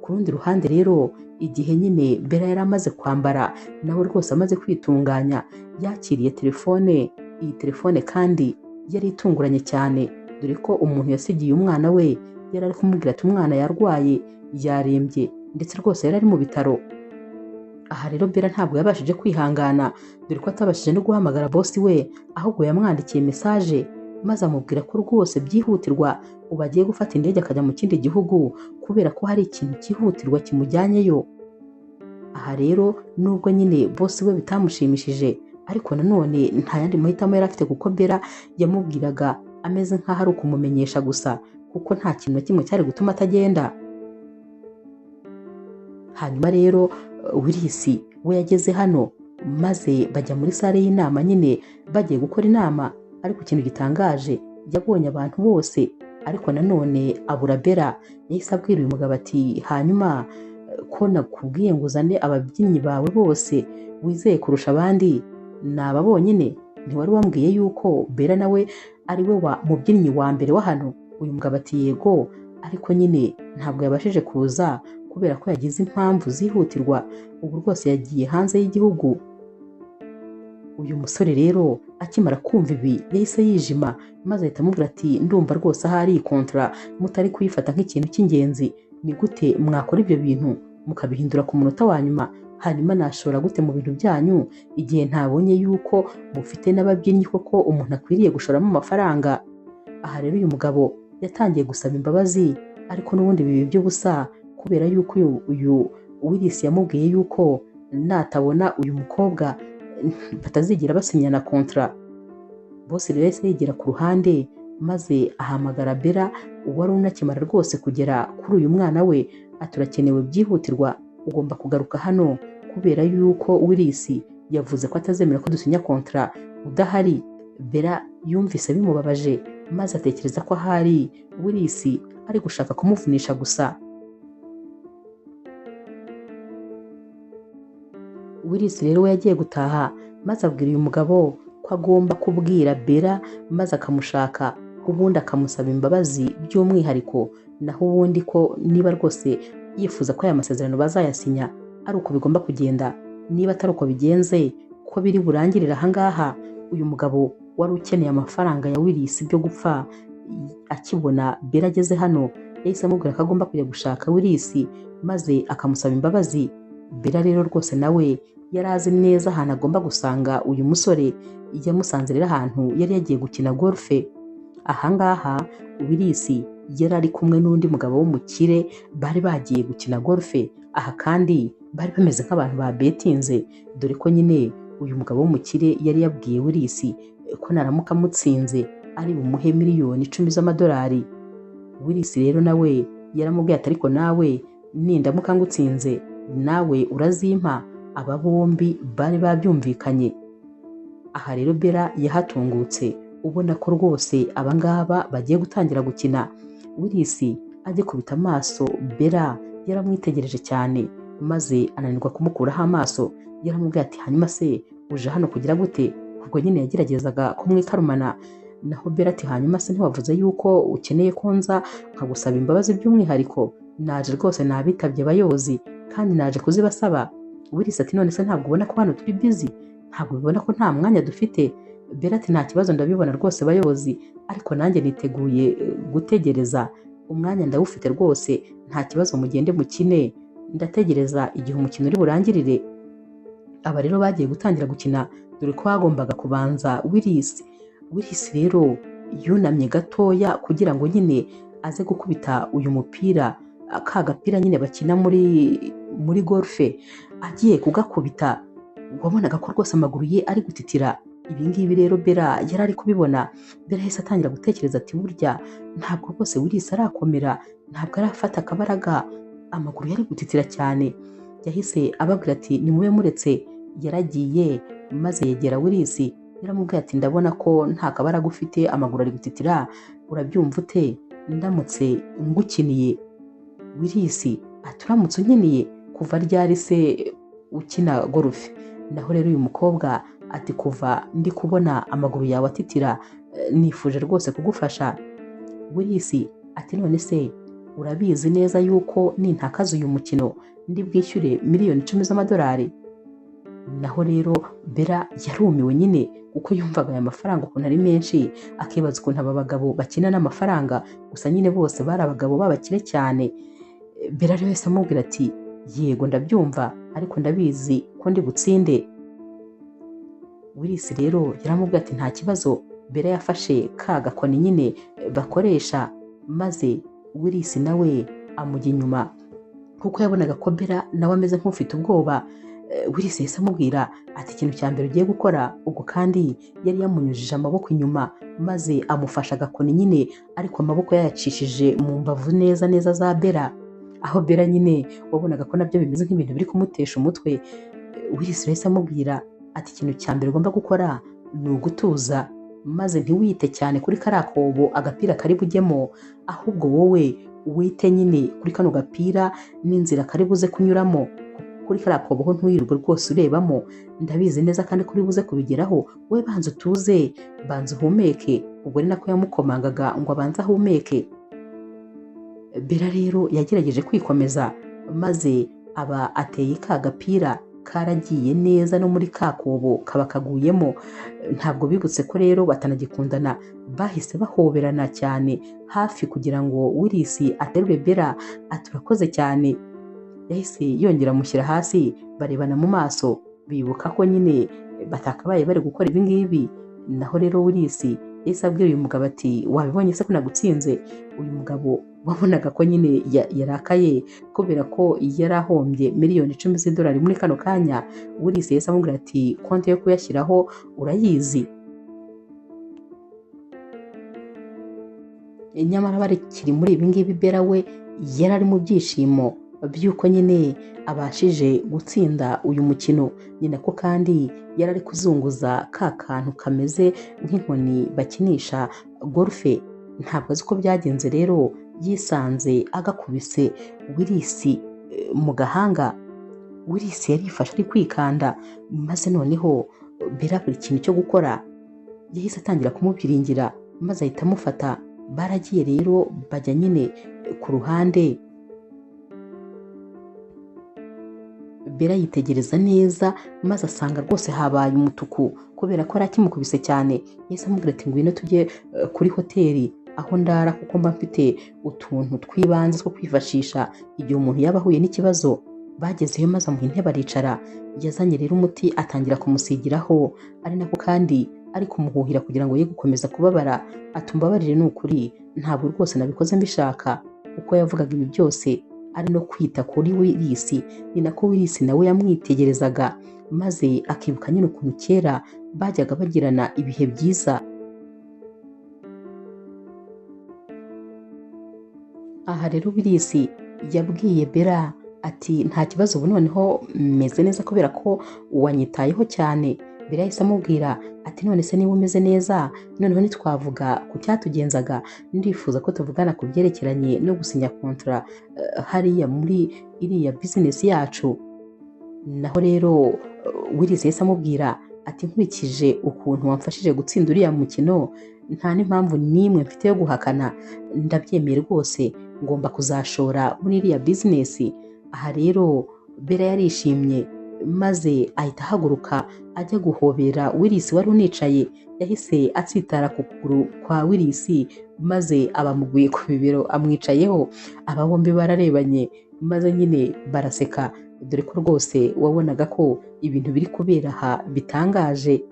Ku rundi ruhande rero, igihe nyine Bella yari amaze kwambara nawe rwose amaze kwitunganya, yakiriye telefone. Iyi telefone kandi yari itunguranye cyane, dore ko umuntu yasigiye umwana we yari ari kumubwira ati umwana yarwaye, yarembye, ndetse rwose yari ari mu bitaro. Aha rero Bella ntabwo yabashije kwihangana, dore ko atabashije no guhamagara boss we, ahubwo yamwandikiye message maze amubwira ko rwose byihutirwa ubu agiye gufata indege akajya mu kindi gihugu, kubera ko hari ikintu cyihutirwa kimujyanyeyo. Aha rero nubwo nyine boss we bitamushimishije, ariko nanone nta yandi mahitamo yari afite, kuko Bella yamubwiraga ameze nk'aho ari ukumumenyesha gusa, kuko nta kintu na kimwe cyari gutuma atagenda. Hanyuma rero Willis we yageze hano, maze bajya muri sare y'inama nyine bagiye gukora inama. Ariko ikintu gitangaje, yabonye abantu bose, ariko nanone abura Bella. Yahise abwira uyu mugabo ati hanyuma ko nakubwiye ngo uzane ababyinnyi bawe bose wizeye kurusha abandi, ni aba bonyine? Ntiwari wambwiye yuko Bella nawe ari we mubyinnyi wa mbere wa hano? Uyu mugabo ati yego, ariko nyine ntabwo yabashije kuza kubera ko yagize impamvu zihutirwa. Ubu rwose yagiye hanze y'igihugu. uyu musore rero akimara kumva ibi yahise yijima maze ahita amubwira ati ndumva rwose ahari iyi kontra mutari kuyifata nk'ikintu cy'ingenzi, ni gute mwakora ibyo bintu mukabihindura ku munota wa nyuma, hanyuma nashobora gute mu bintu byanyu igihe ntabonye yuko mufite n'ababyinnyi koko umuntu akwiriye gushoramo amafaranga. Aha rero uyu mugabo yatangiye gusaba imbabazi ariko n'ubundi bibi by'ubusa kubera yuko uyu Willis yamubwiye yuko natabona uyu mukobwa batazigera basinyana kontra. Boss rero yahise yigira ku ruhande maze ahamagara Bella wari unakimara rwose kugera kuri uyu mwana we, ati urakenewe byihutirwa, ugomba kugaruka hano kubera yuko Willis yavuze ko atazemera ko dusinya kontra udahari. Bella yumvise bimubabaje maze atekereza ko ahari Willis ari gushaka kumuvunisha gusa. Willis rero we yagiye gutaha maze abwira uyu mugabo ko agomba kubwira Bella maze akamushaka ubundi akamusaba imbabazi by'umwihariko, naho ubundi ko niba rwose yifuza ko aya masezerano bazayasinya ari uko bigomba kugenda, niba atari uko bigenze ko biri burangirire ahangaha. Uyu mugabo wari ukeneye amafaranga ya Willis byo gupfa akibona Bella ageze hano yahise amubwira ko agomba kujya gushaka Willis maze akamusaba imbabazi. Bella rero rwose nawe yari azi neza ahantu agomba gusanga uyu musore, yamusanze rero ahantu yari yagiye gukina golfe. Ahangaha Willis yari ari kumwe n'undi mugabo w'umukire bari bagiye gukina golfe. Aha kandi bari bameze nk'abantu babetinze, dore ko nyine uyu mugabo w'umukire yari yabwiye Willis ko naramuka amutsinze ari bumuhe $10,000 z'amadolari. Willis rero nawe yaramubwiye ati ariko nawe nindamuka ngutsinze nawe urazimpa. Aba bombi bari babyumvikanye. Aha rero Bella yahatungutse ubona ko rwose abangaba bagiye gutangira gukina. Willis ajye kubita amaso Bella yaramwitegereje cyane maze ananirwa kumukuraho amaso. Yaramubwiye ati hanyuma se uje hano kugira gute? Ubwo nyine yageragezaga kumwikarumana. Naho Bella ati hanyuma se ntiwavuze yuko ukeneye ko nza nkagusaba imbabazi by'umwihariko? Naje rwose nabitabye bayobozi kandi naje kuzibasaba. Willis ati none se ntabwo ubona ko hano turi busy? Ntabwo ubona ko nta mwanya dufite? Bella ati nta kibazo ndabibona rwose bayobozi, ariko nanjye niteguye gutegereza. Umwanya ndawufite rwose, nta kibazo mugende mukine, ndategereza igihe umukino uri burangirire. Aba rero bagiye gutangira gukina dore ko hagombaga kubanza Willis. Willis rero yunamye gatoya kugira ngo nyine aze gukubita uyu mupira, ka gapira nyine bakina muri golfe. Agiye kugakubita wabonaga ko rwose amaguru ye ari gutitira. Ibi ngibi rero Bella yari ari kubibona. Bella yahise atangira gutekereza ati burya ntabwo rwose Willis arakomera, ntabwo arafata akabaraga, amaguru yari gutitira cyane. Yahise ababwira ati nimube muretse. Yaragiye maze yegera Willis yaramubwiye ati ndabona ko nta kabaraga ufite, amaguru ari gutitira, urabyumva ute ndamutse ngukiniye? Willis ati uramutse unkiniye kuva ryari se ukina golf? Naho rero uyu mukobwa ati kuva ndi kubona amaguru yawe atitira nifuje rwose kugufasha. Willis ati none se urabizi neza yuko nintakaza uyu mukino ndi bwishyure $10,000 z'amadolari? Naho rero Bella yarumiwe nyine kuko yumvaga aya mafaranga ukuntu ari menshi, akibaza ukuntu aba bagabo bakina n'amafaranga, gusa nyine bose bari abagabo babakire cyane. Bella rero yahise amubwira ati yego ndabyumva ariko ndabizi ko ndi butsinde. Willis rero yaramubwiye ati nta kibazo. Bella yafashe ka gakoni nyine bakoresha maze Willis nawe amujya inyuma kuko yabonaga ko Bella nawe ameze nk'ufite ubwoba. Willis yahise amubwira ati ikintu cya mbere ugiye gukora, ubwo kandi yari yamunyujije amaboko inyuma maze amufasha agakoni nyine ariko amaboko yayacishije mu mbavu neza neza za Bella, aho Bella nyine wabonaga ko nabyo bimeze nk'ibintu biri kumutesha umutwe. Willis yahise amubwira ati ikintu cya mbere ugomba gukora ni ugutuza maze ntiwite cyane kuri kariya kobo agapira kari bujyemo, ahubwo wowe wite nyine kuri kano gapira n'inzira kari buze kunyuramo. Kuri kariya kobo ho ntuyirirwe rwose urebamo, ndabizi neza kandi kuri buze kubigeraho. We banza utuze, banza uhumeke. Ubwo ni nako yamukomangaga ngo abanze ahumeke. Bella rero yagerageje kwikomeza maze aba ateye ka gapira karagiye neza no muri ka kobo kaba kaguyemo. Ntabwo bibutse ko rero batanagikundana, bahise bahoberana cyane hafi kugira ngo Willis aterure Bella ati urakoze cyane. Yahise yongera amushyira hasi barebana mu maso, bibuka ko nyine batakabaye bari gukora ibi ngibi. Naho rero Willis yahise abwira uyu mugabo ati wabibonye se ko nagutsinze? Uyu mugabo wabonaga ko nyine yarakaye kubera ko yari ahombye miliyoni 10 z'idolari muri kano kanya. Willis yahise amubwira ati konti yo kuyashyiraho urayizi? Nyamara barikiri muri ibi ngibi Bella we yari ari mu byishimo by'uko nyine abashije gutsinda uyu mukino. Ni nako kandi yari ari kuzunguza ka kantu kameze nk'inkoni bakinisha golfe. Ntabwo azi ko byagenze rero yisanze agakubise Willis mu gahanga. Willis yarifashe ari kwikanda, maze noneho Bella buri kintu cyo gukora yahise atangira kumubyiringira, maze ahita amufata. Baragiye rero bajya nyine ku ruhande. Bella yitegereza neza maze asanga rwose habaye umutuku kubera ko arakimukubise cyane. Yahise amubwira ati ngwino tujye kuri hoteli aho ndara kuko mba mfite utuntu twibanze two kwifashisha igihe umuntu yaba ahuye n'ikibazo. Bagezeyo maze amuha intebe aricara. Yazanye rero umuti atangira kumusigiraho, ari nako kandi ari kumuhuhira kugira ngo ye gukomeza kubabara. Atumbabarire ni ukuri ntabwo rwose nabikoze mbishaka. Uko yavugaga ibi byose ari no kwita kuri Willis, ni nako Willis nawe yamwitegerezaga maze akibuka nyine ukuntu kera bajyaga bagirana ibihe byiza. Aha rero Willis yabwiye Bella ati nta kibazo, ubu noneho meze neza kubera ko wanyitayeho cyane. Bella yahise amubwira ati none se niba umeze neza noneho ntitwavuga ku cyatugenzaga, ndifuza ko tuvugana ku byerekeranye no gusinya kontra hariya muri iriya bizinesi yacu. Naho rero Willis yahise amubwira ati nkurikije ukuntu wamfashije gutsinda uriya mukino nta n'impamvu n'imwe mfite yo guhakana, ndabyemeye rwose, ngomba kuzashora muri iriya bizinesi. Aha rero Bella yarishimye maze ahita ahaguruka ajya guhobera Willis wari unicaye. Yahise atsitara ku kuguru kwa Willis maze abamuguye ku bibero amwicayeho. Aba bombi bararebanye maze nyine baraseka, dore ko rwose wabonaga ko ibintu biri kubera aha bitangaje.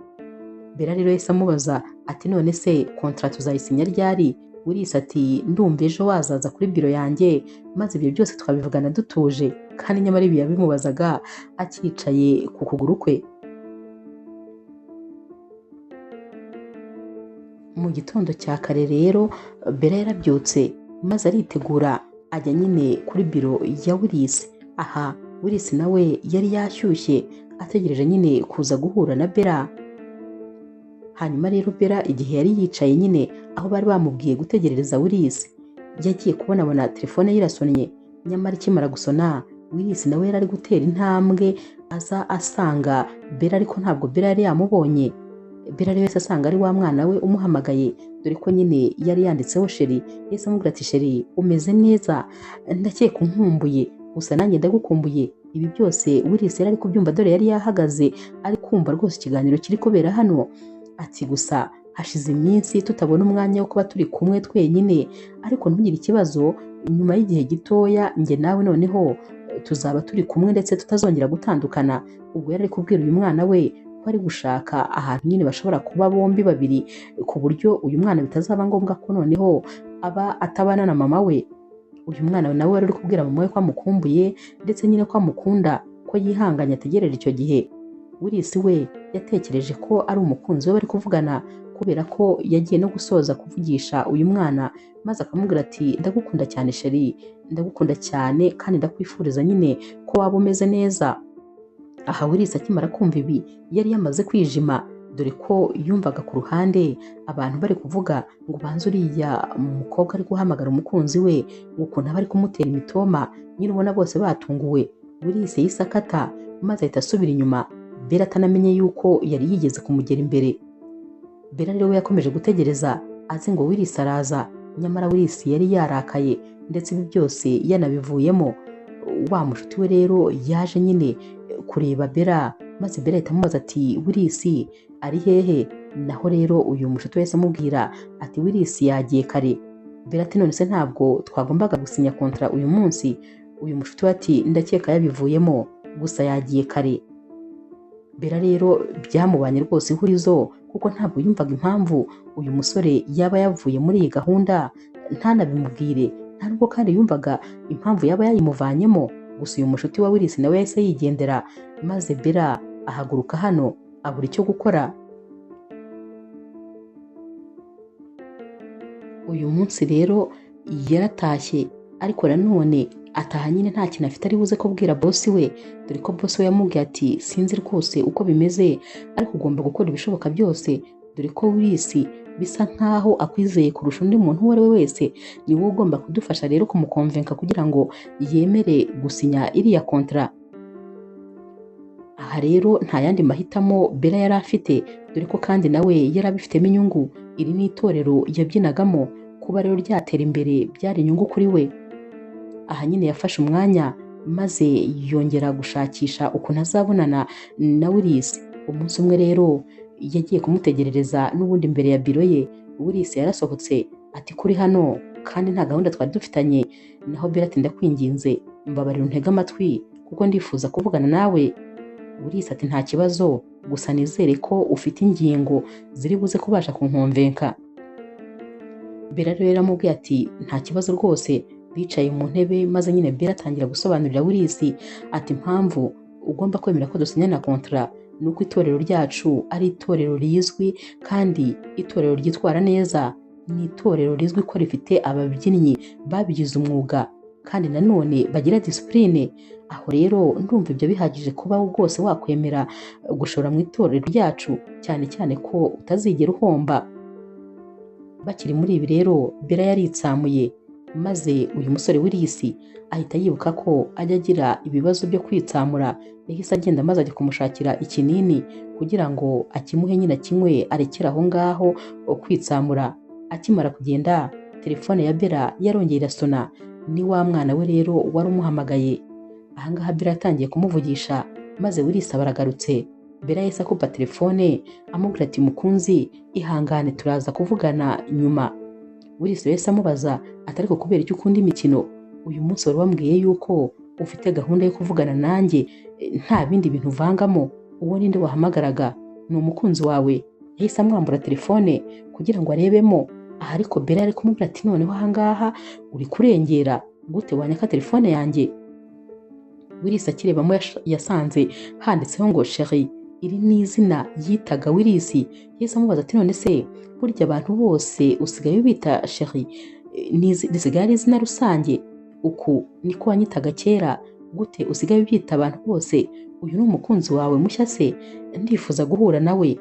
Bella rero yahise amubaza ati none se kontra tuzayisinya ryari? Willis ati ndumva ejo wazaza kuri biro yanjye maze ibyo byose twabivugana dutuje. Kandi nyamara ibi yabimubazaga akicaye ku kuguru kwe. Mu gitondo cya kare rero Bella yarabyutse maze aritegura ajya nyine kuri biro ya Willis. Aha Willis nawe yari yashyushye ategereje nyine kuza guhura na Bella. Hanyuma rero Bella igihe yari yicaye nyine aho bari bamubwiye gutegerereza Willis, yagiye kubonabona telefone ye irasonnye. Nyamara ikimara gusona Willis nawe yari ari gutera intambwe aza asanga Bella, ariko ntabwo Bella yari yamubonye. Bella rero yahise asanga ari wa mwana we umuhamagaye, dore ko nyine yari yanditseho Sheri. Yahise amubwira ati Sheri umeze neza? Ndakeka unkumbuye, gusa nanjye ndagukumbuye. Ibi byose Willis yari ari kubyumva, dore yari yahagaze ari kumva rwose ikiganiro kiri kubera hano. Ati gusa hashize iminsi tutabona umwanya wo kuba turi kumwe twenyine, ariko ntugire ikibazo, nyuma y'igihe gitoya njye nawe noneho tuzaba turi kumwe ndetse tutazongera gutandukana. Ubwo yari ari kubwira uyu mwana we ko ari gushaka ahantu nyine bashobora kuba bombi babiri, ku buryo uyu mwana bitazaba ngombwa ko noneho aba atabana na mama we. Uyu mwana nawe wari uri kubwira mama we ko amukumbuye ndetse nyine ko amukunda, ko yihanganye ategereje icyo gihe. Willis we yatekereje ko ari umukunzi we bari kuvugana, kubera ko yagiye no gusoza kuvugisha uyu mwana maze akamubwira ati ndagukunda cyane Sheri, ndagukunda cyane kandi ndakwifuriza nyine ko waba umeze neza. Aha Willis akimara kumva ibi yari yamaze kwijima, dore ko yumvaga ku ruhande abantu bari kuvuga ngo banze uriya mukobwa ari guhamagara umukunzi we, ukuntu aba ari kumutera imitoma, nyine ubona bose batunguwe. Willis yahise akata maze ahita asubira inyuma, Bella atanamenye yuko yari yigeze kumugera imbere. Bella rero we yakomeje gutegereza azi ngo Willis araza, nyamara Willis yari yarakaye ndetse ibi byose yanabivuyemo. Wa mushuti we rero yaje nyine kureba Bella, maze Bella ahita amubaza ati Willis ari hehe? Naho rero uyu mushuti wese amubwira ati Willis yagiye kare. Bella ati none se ntabwo twagombaga gusinya kontra uyu munsi? Uyu mushuti we ati ndakeka yabivuyemo, gusa yagiye kare. Bella rero byamubanye rwose ihurizo, kuko ntabwo yumvaga impamvu uyu musore yaba yavuye muri iyi gahunda ntanabimubwire, nta nubwo kandi yumvaga impamvu yaba yayimuvanyemo. Gusa uyu mushuti wa Willis nawe yahise yigendera, maze Bella ahaguruka hano abura icyo gukora. Uyu munsi rero yaratashye, ariko nanone ataha nyine nta kintu afite ari buze kubwira bosi we, dore ko bosi we yamubwiye ati sinzi rwose uko bimeze, ariko ugomba gukora ibishoboka byose, dore ko Willis bisa nkaho akwizeye kurusha undi muntu uwo ari we wese. Ni wowe ugomba kudufasha rero kumukonvenka kugira ngo yemere gusinya iriya kontra. Aha rero nta yandi mahitamo Bella yari afite, dore ko kandi nawe yari abifitemo inyungu. Iri ni itorero yabyinagamo, kuba rero ryatera imbere byari inyungu kuri we. Aha nyine yafashe umwanya maze yongera gushakisha ukuntu azabonana na Willis. Umunsi umwe rero yagiye kumutegerereza n'ubundi imbere ya biro ye. Willis yarasohotse ati kuri hano kandi nta gahunda twari dufitanye. Naho Bella ati ndakwinginze mbabarira untege amatwi kuko ndifuza kuvugana nawe. Willis ati nta kibazo, gusa nizere ko ufite ingingo ziri buze kubasha kunkonvenka. Bella rero yaramubwiye ati nta kibazo rwose. Bicaye mu ntebe maze nyine Bella atangira gusobanurira Willis ati impamvu ugomba kwemera ko dusinyana kontra nuko itorero ryacu ari itorero rizwi kandi itorero ryitwara neza. Ni itorero rizwi ko rifite ababyinnyi babigize umwuga kandi nanone bagira discipline. Aho rero ndumva ibyo bihagije kuba rwose wakwemera gushora mu itorero ryacu, cyane cyane ko utazigera uhomba. Bakiri muri ibi rero Bella yaritsamuye, maze uyu musore Willis ahita yibuka ko ajya agira ibibazo byo kwitsamura. Yahise agenda maze ajya kumushakira ikinini kugira ngo akimuhe nyine kimwe arekera aho ngaho kwitsamura. Akimara kugenda telefone ya Bella yarongeye irasona. Ni wa mwana we rero wari umuhamagaye. Ahangaha Bella yatangiye kumuvugisha, maze Willis baragarutse. Bella yahise akupa telefone amubwira ati mukunzi ihangane turaza kuvugana nyuma. Willis yahise amubaza ati ariko kubera icyo ukunda imikino? Uyu munsi wari wambwiye yuko ufite gahunda yo kuvugana nanjye nta bindi bintu uvangamo. Uwo ninde wahamagaraga? Ni umukunzi wawe? Yahise amwambura telefone kugira ngo arebemo. Aha ariko Bella yari kumubwira ati noneho ahangaha uri kurengera gute wanyaka telefone yanjye? Willis akirebamo yasanze handitseho ngo Chérie. Iri ni izina yitaga Willis. Yahise amubaza ati none se burya abantu bose usigaye ubita Chérie risigaye ari izina rusange? Uku niko wanyitaga kera, gute usigaye ubyita abantu bose? Uyu ni umukunzi wawe mushya se? Ndifuza guhura nawe,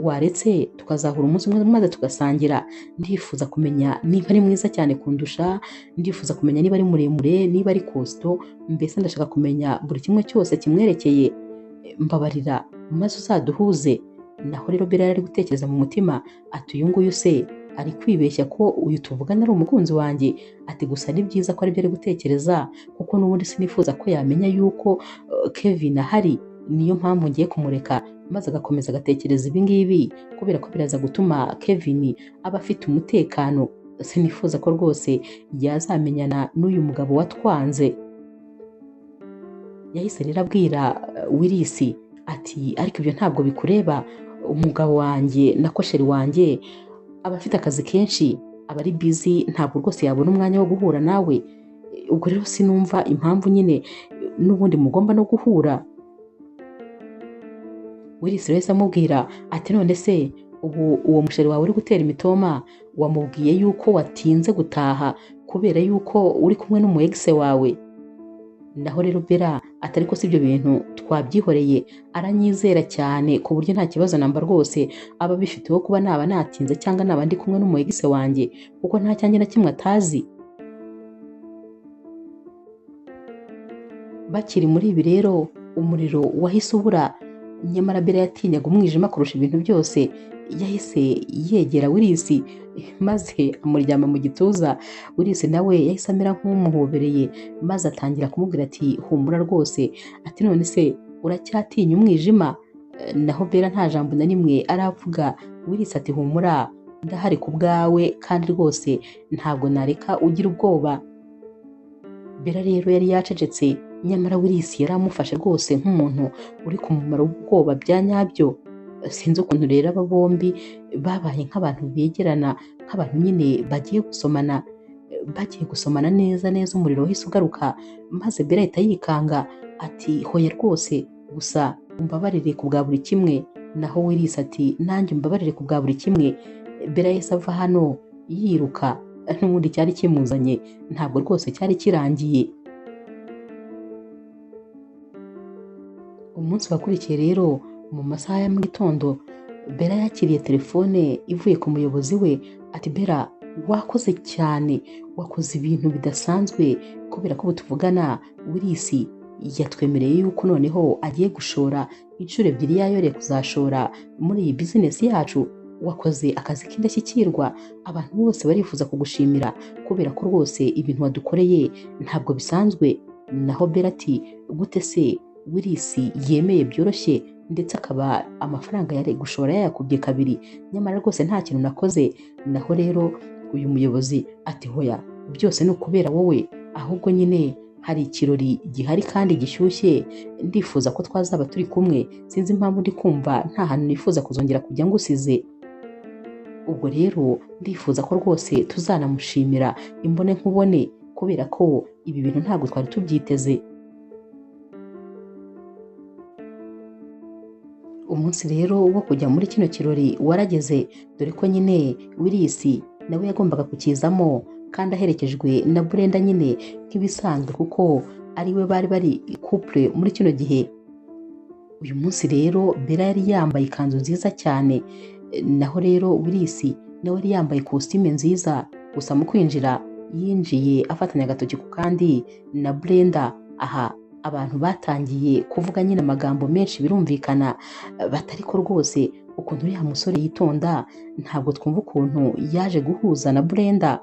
waretse tukazahura umunsi umwe maze tugasangira. Ndifuza kumenya niba ari mwiza cyane kundusha, ndifuza kumenya niba ari muremure, niba ari kosto, mbese ndashaka kumenya buri kimwe cyose kimwerekeye. Mbabarira maze uzaduhuze. Naho rero Bella yari gutekereza mu mutima ati uyu nguyu se ari kwibeshya ko uyu tuvugana ari umukunzi wanjye? Ati gusa ni byiza ko ari byo ari gutekereza, kuko n'ubundi sinifuza ko yamenya yuko Kevin ahari. Niyo mpamvu ngiye kumureka maze agakomeza agatekereza ibi ngibi, kubera ko biraza gutuma Kevin aba afite umutekano. Sinifuza ko rwose yazamenyana n'uyu mugabo watwanze. Yahise rero abwira Willis ati ariko ibyo ntabwo bikureba. Umugabo wanjye na kosheri wanjye aba afite akazi kenshi, aba ari busy, ntabwo rwose yabona umwanya wo guhura nawe. Ubwo rero sinumva impamvu nyine n'ubundi mugomba no guhura. Willis rero amubwira ati none se ubu uwo musheri wawe uri gutera imitoma wamubwiye yuko watinze gutaha kubera yuko uri kumwe n'umu ex wawe? Naho rero Bella atari ko si ibyo bintu twabyihoreye, aranyizera cyane ku buryo nta kibazo namba rwose aba bifiteho kuba naba natinze cyangwa naba ndi kumwe n'umu ex wanjye, kuko nta cyanjye na kimwe atazi. Bakiri muri ibi rero umuriro wahise ubura, nyamara Bella yatinyaga umwijima kurusha ibintu byose. Yahise yegera Willis maze amuryama mu gituza. Willis nawe yahise amera nk'umuhobereye maze atangira kumubwira ati humura rwose. Ati none se uracyatinya umwijima? Naho Bella nta jambo na rimwe aravuga. Willis ati humura, ndahari ku bwawe kandi rwose ntabwo nareka ugira ubwoba. Bella rero yari yacecetse, nyamara Willis yari amufashe rwose nk'umuntu uri kumumara ubwoba bya nyabyo. Sinzi ukuntu rero aba bombi babaye nk'abantu begerana, nk'abantu nyine bagiye gusomana neza neza. Umuriro wahise ugaruka maze Bella ahita yikanga ati hoya rwose, gusa umbabarire ku bwa buri kimwe. Naho Willis ati nanjye umbabarire ku bwa buri kimwe. Bella yahise ava hano yiruka, n'ubundi cyari kimuzanye ntabwo rwose cyari kirangiye. Umunsi wakurikiye rero mu masaha ya mu gitondo, Bella yakiriye telefone ivuye ku muyobozi we. Ati Bella, wakoze cyane, wakoze ibintu bidasanzwe. Kubera ko tuvugana, Willis yatwemereye yuko noneho agiye gushora inshuro 2 yayoreye kuzashora muri iyi business yacu. Wakoze akazi k'indashyikirwa, abantu bose barifuza kugushimira kubera ko rwose ibintu wadukoreye ntabwo bisanzwe. Naho Bella ati gute se Willis yemeye byoroshye ndetse akaba amafaranga yari gushora yakubye 2, nyamara rwose nta kintu nakoze? Naho rero uyu muyobozi ati hoya, byose ni ukubera wowe, ahubwo nyine hari ikirori gihari kandi gishyushye, ndifuza ko twazaba turi kumwe. Sinzi impamvu ndi kumva nta hantu nifuza kuzongera kujya ngusize. Ubwo rero ndifuza ko rwose tuzanamushimira imbone nkubone, kubera ko ibi bintu ntabwo twari tubyiteze. Umunsi rero wo kujya muri kino kirori warageze, dore ko nyine Willis nawe yagombaga kukizamo kandi aherekejwe na Brenda nyine nk'ibisanzwe, kuko ari we bari couple muri kino gihe. Uyu munsi rero Bella yari yambaye ikanzu nziza cyane, naho rero Willis nawe yari yambaye costume nziza. Gusa mu kwinjira yinjiye afatanya agatoki ku kandi na Brenda. Aha abantu batangiye kuvuga nyine amagambo menshi, birumvikana batari ko rwose ukuntu uriya musore yitonda, ntabwo twumva ukuntu yaje guhuza na Brenda.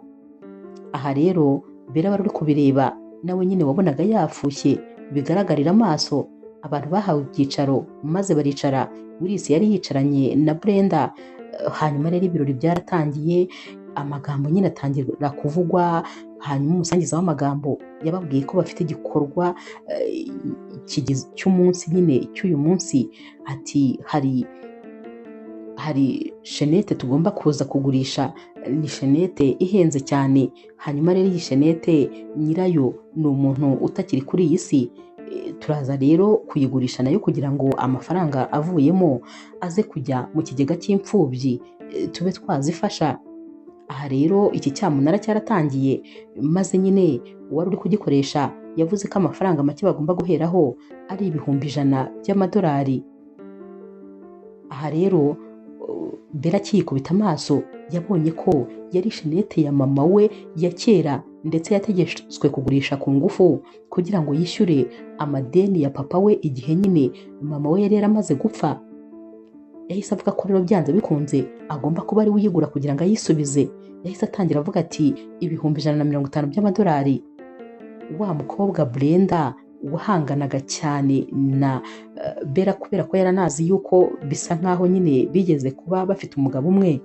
Aha rero Bella wari uri kubireba nawe nyine wabonaga yafushye bigaragarira amaso. Abantu bahawe ibyicaro maze baricara, Willis yari yicaranye na Brenda. Hanyuma rero ibirori byaratangiye, amagambo nyine atangira kuvugwa. Hanyuma umusangiza w'amagambo yababwiye ko bafite igikorwa cy'umunsi nyine cy'uyu munsi. Ati hari shenete tugomba kuza kugurisha, ni shenete ihenze cyane. Hanyuma rero iyi shenete nyirayo ni umuntu utakiri kuri iyi si. Turaza rero kuyigurisha nayo kugira ngo amafaranga avuyemo aze kujya mu kigega cy'imfubyi, tube twazifasha. Aha rero iki cyamunara cyaratangiye, maze nyine uwari uri kugikoresha yavuze ko amafaranga make bagomba guheraho ari $100 by'amadolari. Aha rero Bella akiyikubita amaso yabonye ko yari shenete ya mama we ya kera, ndetse yategetswe kugurisha ku ngufu kugira ngo yishyure amadeni ya papa we igihe nyine mama we yari yaramaze gupfa. Yahise avuga ko rero byanze bikunze agomba kuba ari uyigura kugira ngo ayisubize. Yahise atangira avuga ati $150 by'amadolari. Wa mukobwa Brenda wahanganaga cyane na Bella kubera ko yaranazi yuko bisa nkaho nyine bigeze kuba bafite umugabo umwe,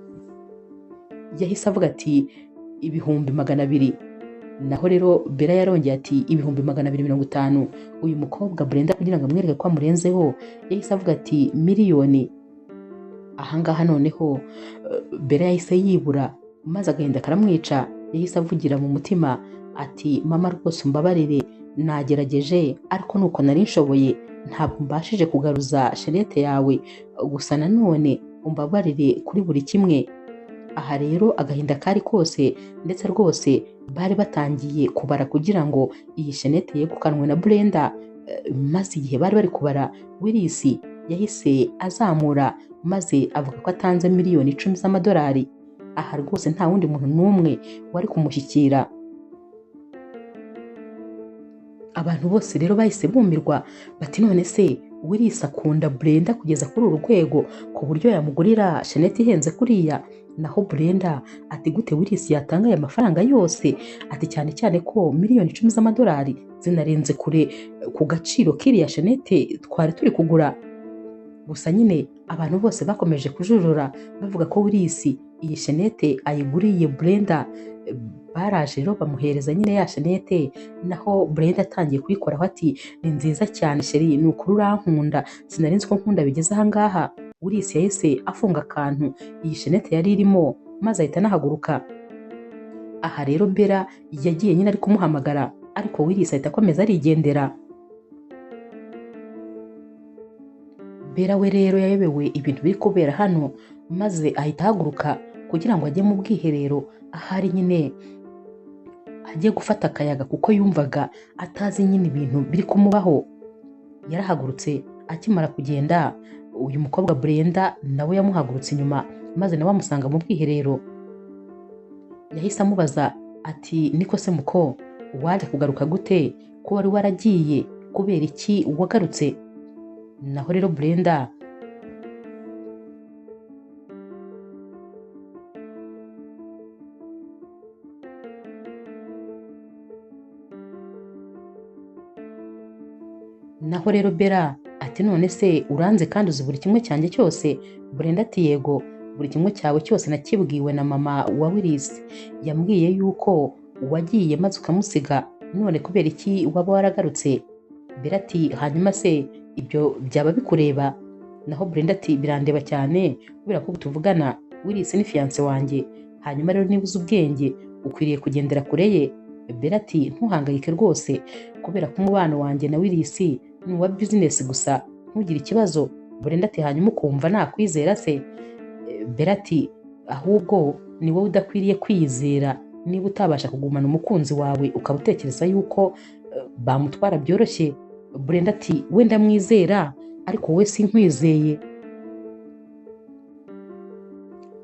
yahise avuga ati $200. Naho rero Bella yarongeye ati $250. Uyu mukobwa Brenda kugira ngo amwereke ko amurenzeho yahise avuga ati $1,000,000. Ahangaha noneho Bella yahise yibura maze agahinda karamwica. Yahise avugira mu mutima ati mama rwose umbabarire, nagerageje ariko nuko nari nshoboye, ntabwo mbashije kugaruza shenete yawe, gusa nanone umbabarire kuri buri kimwe. Aha rero agahinda kari kose, ndetse rwose bari batangiye kubara kugira ngo iyi shenete yegukanwe na Brenda. Maze igihe bari kubara, Willis yahise azamura maze avuga ko atanze $10,000 z'amadolari. Aha rwose nta wundi muntu n'umwe wari kumushyikira. Abantu bose rero bahise bumirwa bati none se Willis akunda Brenda kugeza kuri uru rwego ku buryo yamugurira sheneti ihenze kuriya. Naho Brenda ati gute Willis yatanga aya mafaranga yose? Ati cyane cyane ko miliyoni 10 z'amadolari zinarenze kure ku gaciro k'iriya shenete twari turi kugura. Gusa nyine abantu bose bakomeje kujujura bavuga ko Willis iyi shenete ayiguriye Brenda. Baraje rero bamuhereza nyine ya shenete, naho Brenda atangiye kuyikoraho ati ni nziza cyane sheri, ni ukuri urankunda, sinarinzi ko nkunda bigeze aha ngaha. Willis yahise afunga akantu iyi shenete yari irimo maze ahita anahaguruka. Aha rero Bella yagiye nyine ari kumuhamagara, ariko Willis ahita akomeza arigendera. Bella we rero yayobewe ibintu biri kubera hano, maze ahita ahaguruka kugira ngo ajye mu bwiherero ahari nyine agiye gufata akayaga, kuko yumvaga atazi nyine ibintu biri kumubaho. Yarahagurutse, akimara kugenda uyu mukobwa Brenda nawe yamuhagurutse inyuma, maze nawe amusanga mu bwiherero. Yahise amubaza ati niko se muko, waje kugaruka gute ko wari waragiye, kubera iki wagarutse? Naho rero Brenda Bella ati none se uranze kandi uzi buri kimwe cyanjye cyose? Brenda ati yego, buri kimwe cyawe cyose nakibwiwe na mama wa Willis. Yambwiye yuko wagiye maze ukamusiga, none kubera iki waba waragarutse? Bella ati hanyuma se ibyo byaba bikureba? Naho Brenda ati birandeba cyane, kubera ko tuvugana Willis ni fiance wanjye. Hanyuma rero niba uzi ubwenge ukwiriye kugendera kure ye. Bella ati ntuhangayike rwose, kubera ko umubano wanjye na Willis ni uwa business gusa, ntugire ikibazo. Brenda ati hanyuma ukumva nakwizera se? Bella ati ahubwo ni wowe udakwiriye kwiyizera niba utabasha kugumana umukunzi wawe ukaba utekereza yuko bamutwara byoroshye. Brenda ati wenda mwizera, ariko wowe sinkwizeye.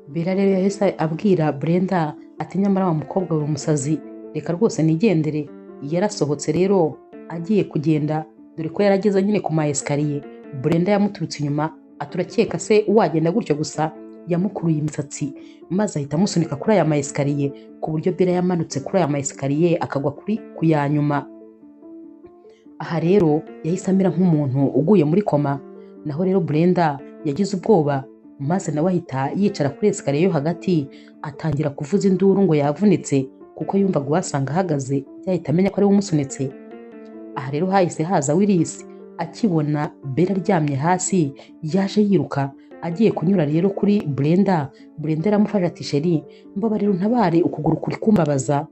Bella rero yahise abwira Brenda ati nyamara wa mukobwa uri umusazi, reka rwose nigendere. Yarasohotse rero agiye kugenda, dore ko yarageze nyine ku ma esikariye. Brenda yamuturutse inyuma aturakeka se wagenda gutyo gusa. Yamukuruye imisatsi maze ahita amusunika kuri aya ma esikariye, ku buryo Bella yamanutse kuri aya ma esikariye akagwa ku ya nyuma. Aha rero yahise amera nk'umuntu uguye muri koma. Naho rero Brenda yagize ubwoba, maze nawe ahita yicara kuri esikariye yo hagati, atangira kuvuza induru ngo yavunitse, kuko yumvaga uwasanga ahagaze yahita amenya ko ari we umusunitse. Aha rero hahise haza Willis. Akibona Bella aryamye hasi, yaje yiruka agiye kunyura rero kuri Brenda. Brenda aramufasha ati sheri, mbabarira untabare, ukuguru kuri kumbabaza.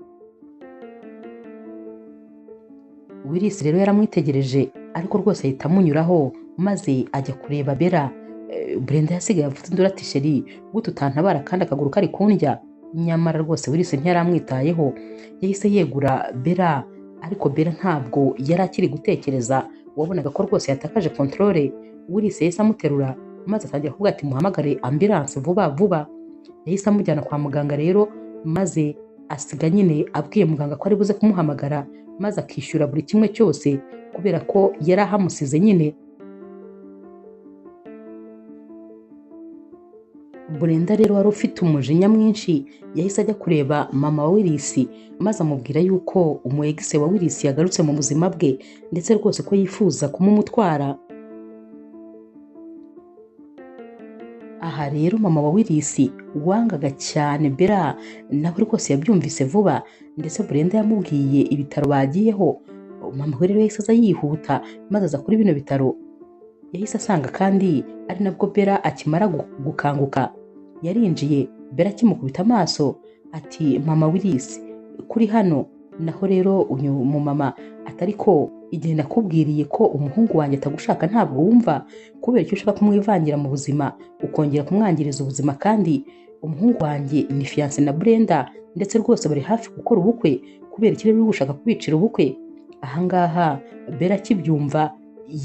Willis rero yaramwitegereje, ariko rwose ahita amunyuraho maze ajya kureba Bella. Brenda yasigaye avuze induru ati sheri, gute utantabara kandi akaguru kari kundya? Nyamara rwose Willis ntiyaramwitayeho, yahise yegura Bella, ariko Bella ntabwo yari akiri gutekereza, wabonaga ko rwose yatakaje controle. Willis yahise amuterura maze atangira kuvuga ati muhamagare ambulance vuba vuba. Yahise amujyana kwa muganga rero, maze asiga nyine abwiye muganga ko ari buze kumuhamagara, maze akishyura buri kimwe cyose kubera ko yari ahamusize nyine. Brenda rero wari ufite umujinya mwinshi, yahise ajya kureba mama wa Willis, maze amubwira yuko umuegise wa Willis yagarutse mu buzima bwe, ndetse rwose ko yifuza kumumutwara. Aha rero mama wa Willis wangaga cyane Bella nawe rwose yabyumvise vuba, ndetse Brenda yamubwiye ibitaro bagiyeho. Mama we rero yahise aza yihuta maze aza kuri bino bitaro. Yahise asanga kandi ari nabwo Bella akimara gukanguka. Yarinjiye, Bella akimukubita amaso ati mama Willis kuri hano. Naho rero uyu mumama atari ko igihe nakubwiriye ko umuhungu wanjye atagushaka ntabwo wumva, kubera icyo ushaka kumwivangira mu buzima ukongera kumwangiriza ubuzima, kandi umuhungu wanjye ni fiance na Brenda, ndetse rwose bari hafi gukora ubukwe, kubera iki rero ushaka kubicira ubukwe? Ahangaha Bella akibyumva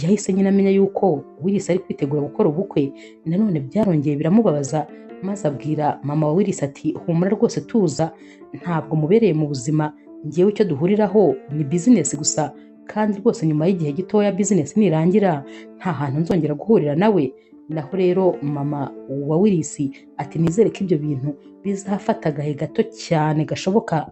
yahise nyine amenya yuko Willis ari kwitegura gukora ubukwe. Nanone byarongeye biramubabaza, maze abwira mama wa Willis ati humura rwose tuza, ntabwo mubereye mu buzima, ngewe icyo duhuriraho ni business gusa, kandi rwose nyuma y'igihe gitoya business nirangira nta hantu nzongera guhurira nawe. Naho rero mama wa Willis ati nizere ko ibyo bintu bizafata agahe gato cyane gashoboka.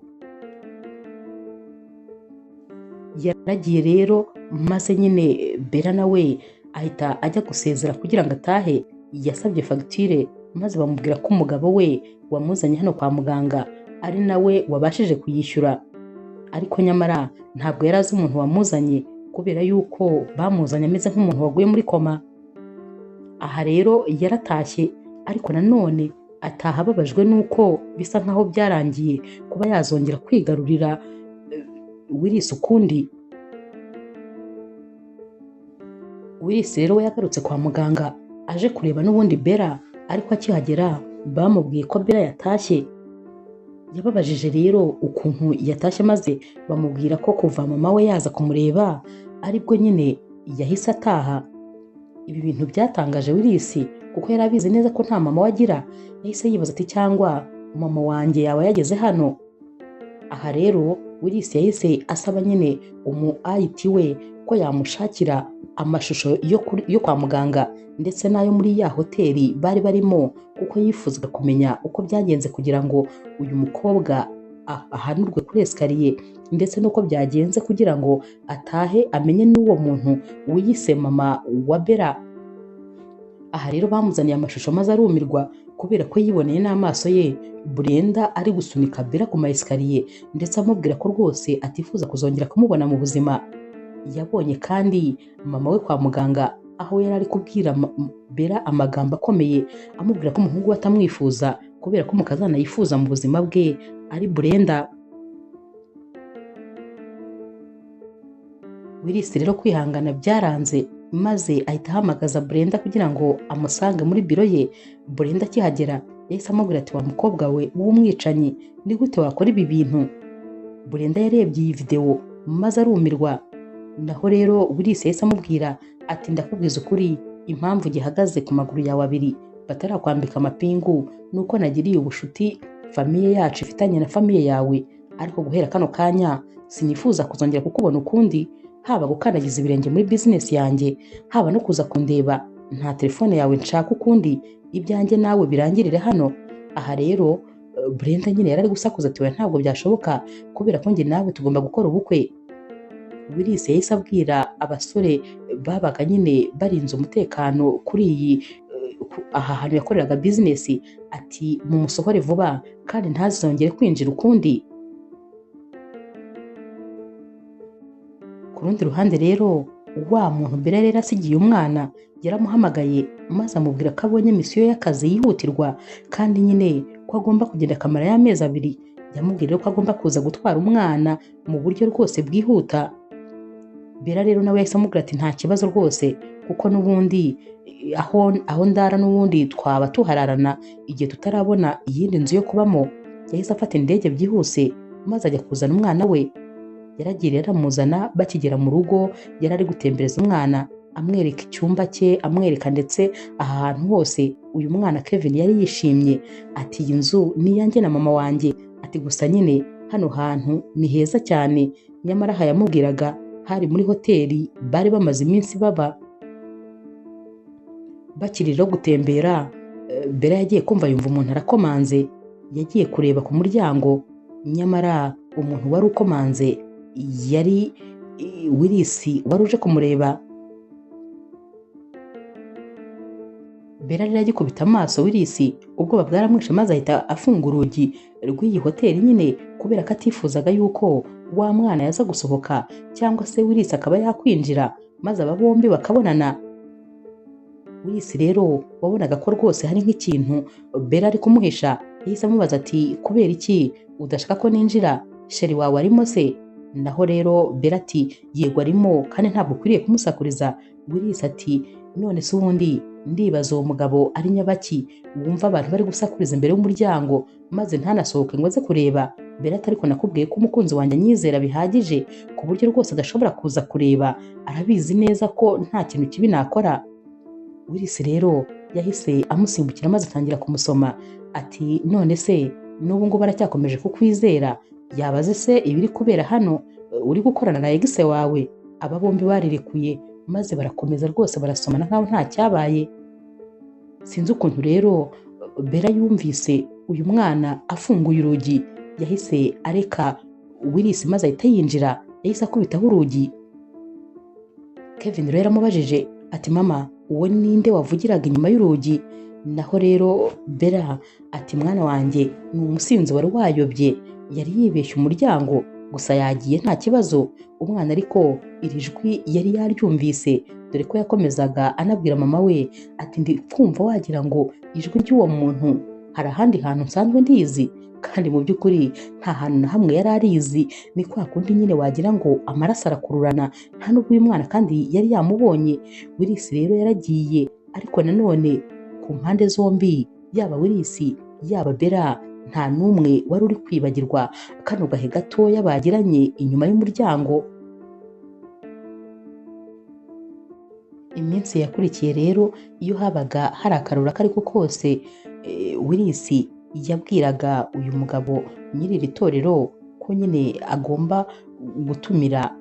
Yaragiye rero maze nyine Bella nawe ahita ajya gusezera kugira ngo atahe. Yasabye fagitire maze bamubwira ko umugabo we wamuzanye hano kwa muganga ari nawe wabashije kuyishyura, ariko nyamara ntabwo yari azi umuntu wamuzanye kubera yuko bamuzanye ameze nk'umuntu waguye muri koma. Aha rero yaratashye, ariko nanone ataha ababajwe nuko bisa nkaho byarangiye kuba yazongera kwigarurira Willis ukundi. Willis rero we yagarutse kwa muganga aje kureba n'ubundi Bella, ariko akihagera bamubwiye ko Bella yatashye. Yababajije rero ukuntu yatashye maze bamubwira ko kuva mama we yaza kumureba aribwo nyine yahise ataha. Ibi bintu byatangaje Willis kuko yari abizi neza ko nta mama we agira. Yahise yibaza ati cyangwa mama wanjye yaba yageze hano. Aha rero Willis yahise asaba nyine IT we ko yamushakira amashusho yo kwa muganga ndetse n'ayo muri ya hoteli bari barimo, kuko yifuzaga kumenya uko byagenze kugira ngo uyu mukobwa ahanurwe kuri esikariye, ndetse n'uko byagenze kugira ngo atahe amenye n'uwo muntu wiyise mama wa Bella. Aha rero bamuzaniye amashusho maze arumirwa kubera ko yiboneye n'amaso ye Brenda ari gusunika Bella ku ma esikariye, ndetse amubwira ko rwose atifuza kuzongera kumubona mu buzima. Yabonye kandi mama we kwa muganga aho yari ari kubwira Bella amagambo akomeye amubwira ko umuhungu we atamwifuza kubera ko umukazana yifuza mu buzima bwe ari Brenda. Willis rero kwihangana byaranze maze ahita ahamagaza Brenda kugira ngo amusange muri biro ye. Brenda akihagera yahise amubwira ati wa mukobwa we w'umwicanyi, ni gute wakora ibi bintu? Brenda yarebye iyi video maze arumirwa. Naho rero Willis yahise amubwira ati ndakubwiza ukuri, impamvu gihagaze ku maguru yawe abiri batarakwambika amapingu nuko nagiriye ubushuti famiye yacu ifitanye na famiye yawe, ariko guhera kano kanya sinifuza kuzongera kukubona ukundi, haba gukandagiza ibirenge muri business yanjye, haba no kuza kundeba. Nta telefone yawe nshaka ukundi, ibyanjye nawe birangirire hano. Aha rero Brenda nyine yari ari gusakuza ati ntabwo byashoboka kubera ko njye nawe tugomba gukora ubukwe. Willis yahise abwira abasore babaga nyine barinze umutekano kuri iyi aha hantu yakoreraga business ati mumusohore vuba kandi ntazongere kwinjira ukundi. Ku rundi ruhande rero wa muntu Bella rero asigiye umwana yaramuhamagaye maze amubwira ko abonye misiyo y'akazi yihutirwa kandi nyine ko agomba kugenda akamara y'amezi 2. Yamubwira ko agomba kuza gutwara umwana mu buryo rwose bwihuta. Bella rero nawe yahise amubwira ati nta kibazo rwose kuko n'ubundi aho ndara n'ubundi twaba tuhararana igihe tutarabona iyindi nzu yo kubamo. Yahise afata indege byihuse maze ajya kuzana umwana we. Yaragiye aramuzana, bakigera mu rugo yari ari gutembereza umwana amwereka icyumba cye, amwereka ndetse aha hantu hose. Uyu mwana Kevin yari yishimye ati iyi nzu ni iyanjye na mama wanjye, ati gusa nyine hano hantu ni heza cyane. Nyamara aha yamubwiraga hari muri hoteli bari bamaze iminsi baba. Bakiriro gutembera Bella yagiye kumva yumva umuntu arakomanze, yagiye kureba ku muryango, nyamara umuntu wari ukomanze yari Willis wari uje kumureba. Bella rero agikubita amaso Willis ubwoba bwaramwishe maze ahita afunga urugi rw'iyi hoteli nyine kubera ko atifuzaga yuko wa mwana yaza gusohoka cyangwa se Willis akaba yakwinjira maze aba bombi bakabonana. Willis rero wabonaga ko rwose hari nk'ikintu Bella ari kumuhisha. Yahise amubaza ati kubera iki udashaka ko ninjira, sheri wawe arimo se? Naho rero Bella ati yego arimo kandi ntabwo ukwiriye kumusakuriza. Willis ati none se ubundi ndibaza uwo mugabo ari nyabaki wumva abantu bari gusakuriza imbere y'umuryango maze ntanasohoke ngo aze kureba. Bella ati ariko nakubwiye ko umukunzi wanjye anyizera bihagije ku buryo rwose adashobora kuza kureba, arabizi neza ko nta kintu kibi nakora. Willis rero yahise amusimbukira maze atangira kumusoma ati none se n'ubu ngo baracyakomeje kukwizera? Yabaze se ibiri kubera hano uri gukorana na egise wawe? aba bombi barirekuye maze barakomeza rwose barasomana nk'aho nta cyabaye. Sinzi ukuntu rero Bella yumvise uyu mwana afunguye urugi yahise areka Willis maze ahita yinjira, yahise akubitaho urugi. Kevin rero yaramubajije ati mama uwo ninde wavugiraga inyuma y'urugi? Naho rero Bella ati mwana wanjye ni umusinzi wari wayobye, yari yibeshye umuryango gusa yagiye nta kibazo. Umwana ariko iri jwi yari yaryumvise, dore ko yakomezaga anabwira mama we ati ndi kumva wagira ngo ijwi ry'uwo muntu hari ahandi hantu nsanzwe ndizi, kandi mu by'ukuri nta hantu na hamwe yari arizi. Ni kwa kundi nyine wagira ngo amaraso arakururana, nta n'ubwo uyu mwana kandi yari yamubonye. Willis rero yaragiye, ariko nanone ku mpande zombi yaba Willis yaba Bella nta n'umwe wari uri kwibagirwa kano gahe gatoya bagiranye inyuma y'umuryango. Iminsi yakurikiye rero iyo habaga hari akarura ako ariko kose, Willis yabwiraga uyu mugabo nyiri iri torero ko nyine agomba gutumira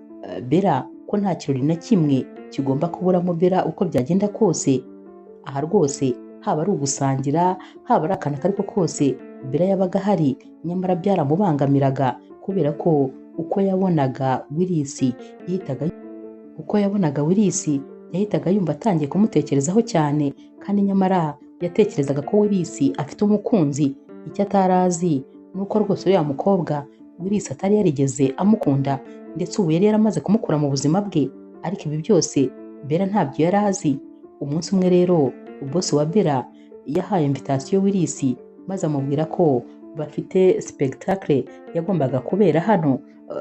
Bella, ko nta kirori na kimwe kigomba kuburamo Bella uko byagenda kose. Aha rwose haba ari ugusangira, haba ari akantu ako ariko kose Bella yabaga ahari, nyamara byaramubangamiraga kubera ko uko yabonaga Willis yahitaga yumva atangiye kumutekerezaho cyane, kandi nyamara yatekerezaga ko Willis afite umukunzi. Icyo atari azi ni uko rwose uriya mukobwa Willis atari yarigeze amukunda, ndetse ubu yari yaramaze kumukura mu buzima bwe. Ariko ibi byose Bella ntabyo yari azi. Umunsi umwe rero boss wa Bella yahaye invitation Willis maze amubwira ko bafite spectacle yagombaga kubera hano,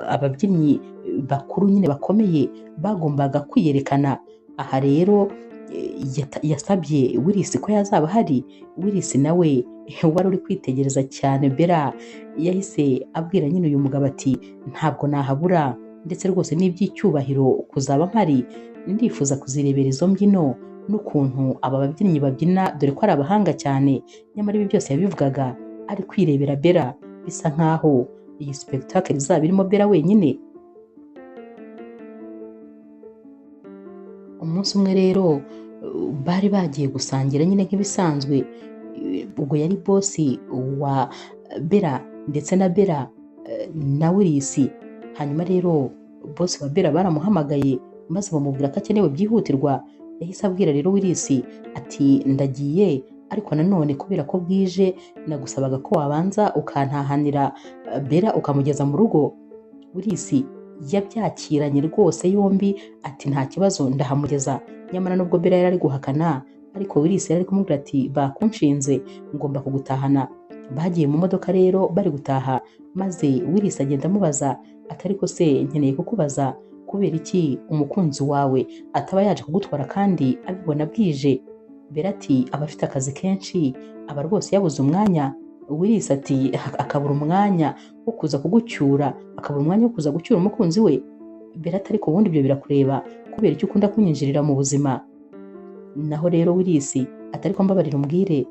ababyinnyi bakuru nyine bakomeye bagombaga kwiyerekana. Aha rero yasabye Willis ko yazaba hari. Willis nawe wari uri kwitegereza cyane Bella yahise abwira nyine uyu mugabo ati ntabwo nahabura, ndetse rwose n'iby'icyubahiro kuzaba mpari, ndifuza kuzirebera izo mbyino n'ukuntu aba babyinnyi babyina, dore ko ari abahanga cyane. Nyamara ibi byose yabivugaga ari kwirebera Bella, bisa nkaho iyi spectacle izaba irimo Bella wenyine. Umunsi umwe rero bari bagiye gusangira nyine nk'ibisanzwe, ubwo yari boss wa Bella ndetse na Bella na Willis. Hanyuma rero boss wa Bella baramuhamagaye maze bamubwira ko akenewe byihutirwa. Yahise abwira rero Willis ati ndagiye, ariko nanone kubera ko bwije nagusabaga ko wabanza ukantahanira Bella ukamugeza mu rugo. Willis yabyakiranye rwose yombi ati nta kibazo ndahamugeza. Nyamara nubwo Bella yari ari guhakana, ariko Willis yari ari kumubwira ati bakunshinze ngomba kugutahana. Bagiye mu modoka rero bari gutaha, maze Willis agenda amubaza ati ariko se nkeneye kukubaza kubera iki umukunzi wawe ataba yaje kugutwara kandi abibona bwije? Bella ati aba afite akazi kenshi, aba rwose yabuze umwanya. Willis ati akabura umwanya wo kuza kugucyura, akabura umwanya wo kuza gucyura umukunzi we? Bella ati ariko ubundi ibyo birakureba, kubera icyo ukunda kunyinjirira mu buzima? Naho rero Willis ati ariko mbabarira umbwire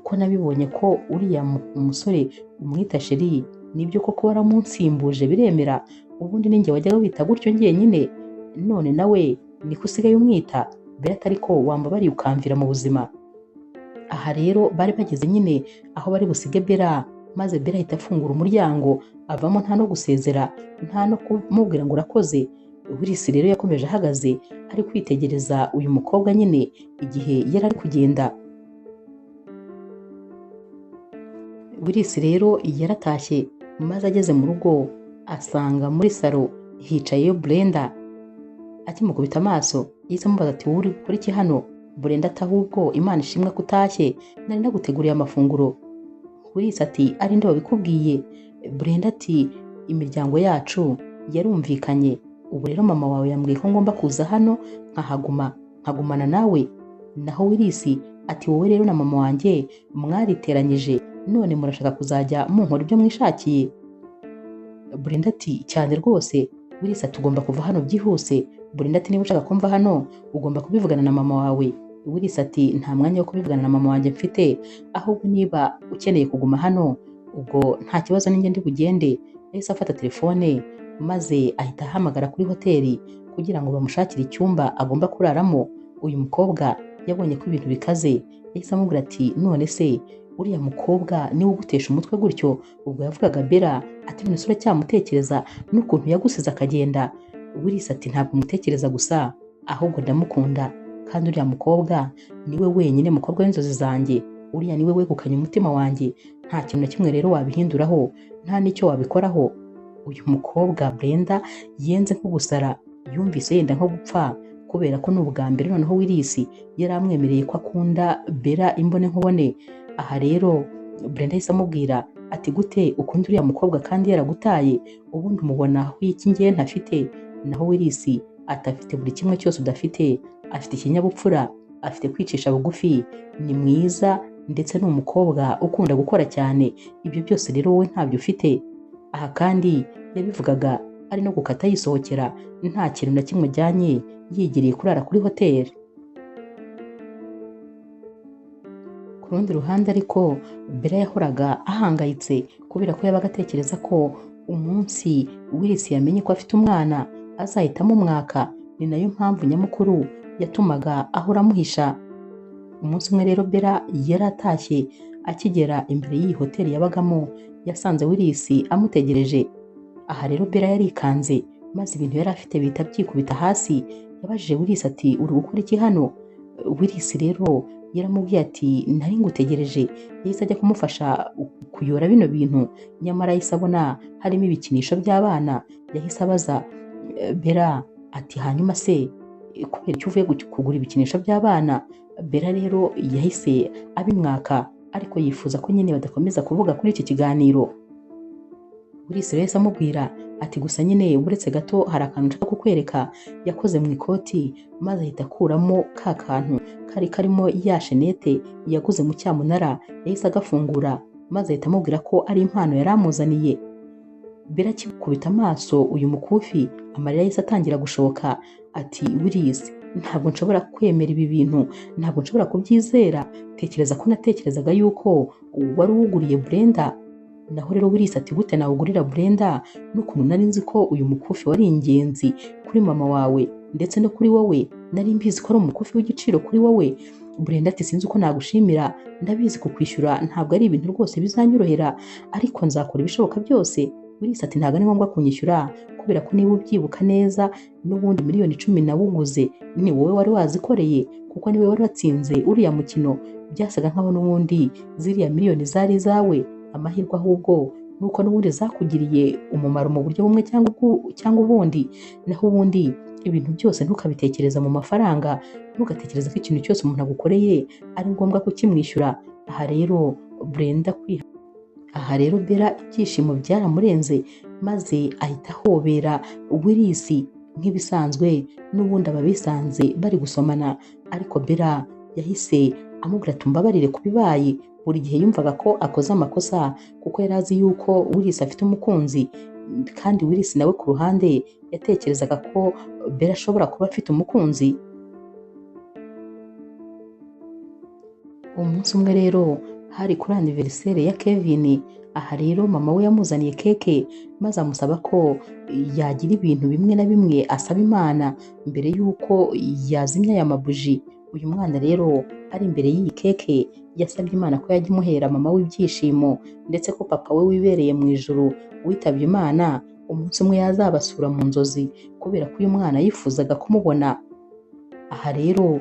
ko nabibonye ko uriya umusore umwita Sheri, nibyo koko waramunsimbuje biremera? Ubundi ninjye wajyaga wita gutyo njyenyine, none nawe niko usigaye umwita? Bella ati ariko wambabariye ukamvira mu buzima. Aha rero bari bageze nyine aho bari busige Bella, maze Bella ahita afungura umuryango avamo, nta no gusezera, nta no kumubwira ngo urakoze. Willis rero yakomeje ahagaze ari kwitegereza uyu mukobwa nyine igihe yari ari kugenda. Willis rero yaratashye, maze ageze mu rugo asanga muri salo hicayeyo Brenda. Akimukubita amaso yahise amubaza ati wowe uri gukora iki hano? Brenda ati ahubwo Imana ishimwe ko utashye, nari naguteguriye amafunguro. Willis ati ari nde wabikubwiye? Brenda ati imiryango yacu yarumvikanye, ubu rero mama wawe yambwiye ko ngomba kuza hano nkagumana nawe. Naho Willis ati wowe rero na mama wanjye mwariteranyije, none murashaka kuzajya munkora ibyo mwishakiye? Brenda ati cyane rwose. Willis ati ugomba kuva hano byihuse. Brenda ati niba ushaka kumva hano ugomba kubivugana na mama wawe. Willis ati nta mwanya wo kubivugana na mama wanjye mfite, ahubwo niba ukeneye kuguma hano ubwo nta kibazo, ninjye ndi bugende. Yahise afata telefone maze ahita ahamagara kuri hoteli kugira ngo bamushakire icyumba agomba kuraramo. Uyu mukobwa yabonye ko ibintu bikaze, yahise amubwira ati none se uriya mukobwa niwe ugutesha umutwe gutyo? Ubwo yavugaga Bella, ati none se uracyamutekereza n'ukuntu yagusize akagenda? Willis ati ntabwo mutekereza gusa, ahubwo ndamukunda, kandi uriya mukobwa niwe wenyine mukobwa w'inzozi zanjye, uriya niwe wegukanye umutima wanjye, nta kintu na kimwe rero wabihinduraho, nta n'icyo wabikoraho. Uyu mukobwa Brenda yenze nko gusara, yumvise yenda nko gupfa, kubera ko ni ubwa mbere noneho Willis yari amwemereye ko akunda Bella imbone nkubone. Aha rero Brenda yahise amubwira ati gute ukunda uriya mukobwa kandi yaragutaye, ubundi umubonaho iki ngewe ntafite? Naho Willis atafite buri kimwe cyose udafite, afite ikinyabupfura, afite kwicisha bugufi, ni mwiza, ndetse ni umukobwa ukunda gukora cyane. Ibyo byose rero wowe ntabyo ufite. Aha kandi yabivugaga ari no gukata yisohokera, nta kintu na kimwe ajyanye, yigiriye kurara kuri hoteli. Ku rundi ruhande ariko Bella yahoraga ahangayitse kubera ko yabaga atekereza ko umunsi Willis yamenye ko afite umwana azahitamo umwaka. Ni nayo mpamvu nyamukuru yatumaga ahora amuhisha. Umunsi umwe rero Bella yari atashye, akigera imbere y'iyi hoteli yabagamo yasanze Willis amutegereje. Aha rero Bella yarikanze, maze ibintu yari afite bihita byikubita hasi. Yabajije Willis ati uri gukora iki hano? Willis rero yaramubwiye ati nari ngutegereje. Yahise ajya kumufasha kuyora bino bintu, nyamara yahise abona harimo ibikinisho by'abana. Yahise abaza Bella ati hanyuma se kubera icyo uvuye kugura ibikinisho by'abana? Bella rero yahise abimwaka, ariko yifuza ko nyine badakomeza kuvuga kuri iki kiganiro. Willis yahise amubwira ati gusa nyine uretse gato hari akantu nshaka kukwereka. Yakoze mu ikoti maze ahita akuramo ka kantu kari karimo ya shenete yaguze mu cyamunara. Yahise agafungura maze ahita amubwira ko ari impano yari amuzaniye. Bella akikubita amaso uyu mukufi, amarira yahise atangira gushoka. Ati Willis, ntabwo nshobora kwemera ibi bintu, ntabwo nshobora kubyizera. Tekereza ko natekerezaga yuko wari uwuguriye Brenda. Naho rero Willis ati gute nawugurira Brenda, n'ukuntu nari nzi ko uyu mukufi wari ingenzi kuri mama wawe ndetse no kuri wowe, nari mbizi ko ari umukufi w'igiciro kuri wowe. Brenda ati sinzi uko nagushimira, ndabizi kukwishyura ntabwo ari ibintu rwose bizanyorohera, ariko nzakora ibishoboka byose. Willis ati ntabwo ari ngombwa kunyishyura, kubera ko niba ubyibuka neza n'ubundi miliyoni 10 nawuguze ni wowe wari wazikoreye, kuko niwe wari watsinze uriya mukino. Byasaga nkaho n'ubundi ziriya miliyoni zari zawe. Amahirwe ahubwo nuko n'ubundi zakugiriye umumaro mu buryo bumwe cyangwa ubundi. Naho ubundi ibintu byose ntukabitekereza mu mafaranga, ntugatekereza ko ikintu cyose umuntu agukoreye ari ngombwa kukimwishyura. Aha rero Bella ibyishimo byaramurenze, maze ahita ahobera Willis nk'ibisanzwe. N'ubundi ababisanze bari gusomana, ariko Bella yahise amubwira ati mbabarire kubibaye. Buri gihe yumvaga ko akoze amakosa, kuko yari azi yuko Willis afite umukunzi, kandi Willis nawe ku ruhande yatekerezaga ko Bella ashobora kuba afite umukunzi. Umunsi umwe rero hari kuri anniversaire ya Kevin. Aha rero mama we yamuzaniye keke, maze amusaba ko yagira ibintu bimwe na bimwe asaba Imana mbere y'uko yazimya aya mabuji. Uyu mwana rero ari imbere y'iyi keke yasabye Imana ko yajya imuhera mama w'ibyishimo, ndetse ko papa we wibereye mu ijuru witabye Imana umunsi umwe yazabasura mu nzozi, kubera ko uyu mwana yifuzaga kumubona. Aha rero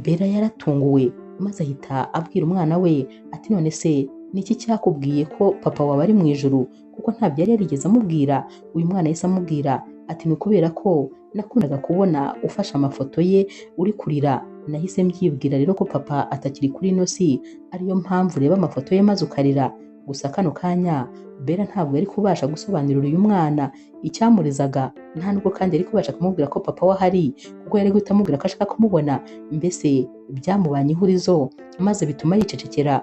Bella yaratunguwe, maze ahita abwira umwana we ati none se niki cyakubwiye ko papa wawe ari mu ijuru, kuko ntabyo yari yarigeze amubwira. Uyu mwana yahise amubwira ati ni ukubera ko nakundaga kubona ufashe amafoto ye uri kurira, nahise mbyibwira rero ko papa atakiri kuri ino si, ariyo mpamvu ureba amafoto ye maze ukarira. Gusa kano kanya Bella ntabwo yari kubasha gusobanurira uyu mwana icyamurizaga, nta nubwo kandi yari kubasha kumubwira ko papa we ahari, kuko yari guhita amubwira ko ashaka kumubona. Mbese byamubanye ihurizo, maze bituma yicecekera.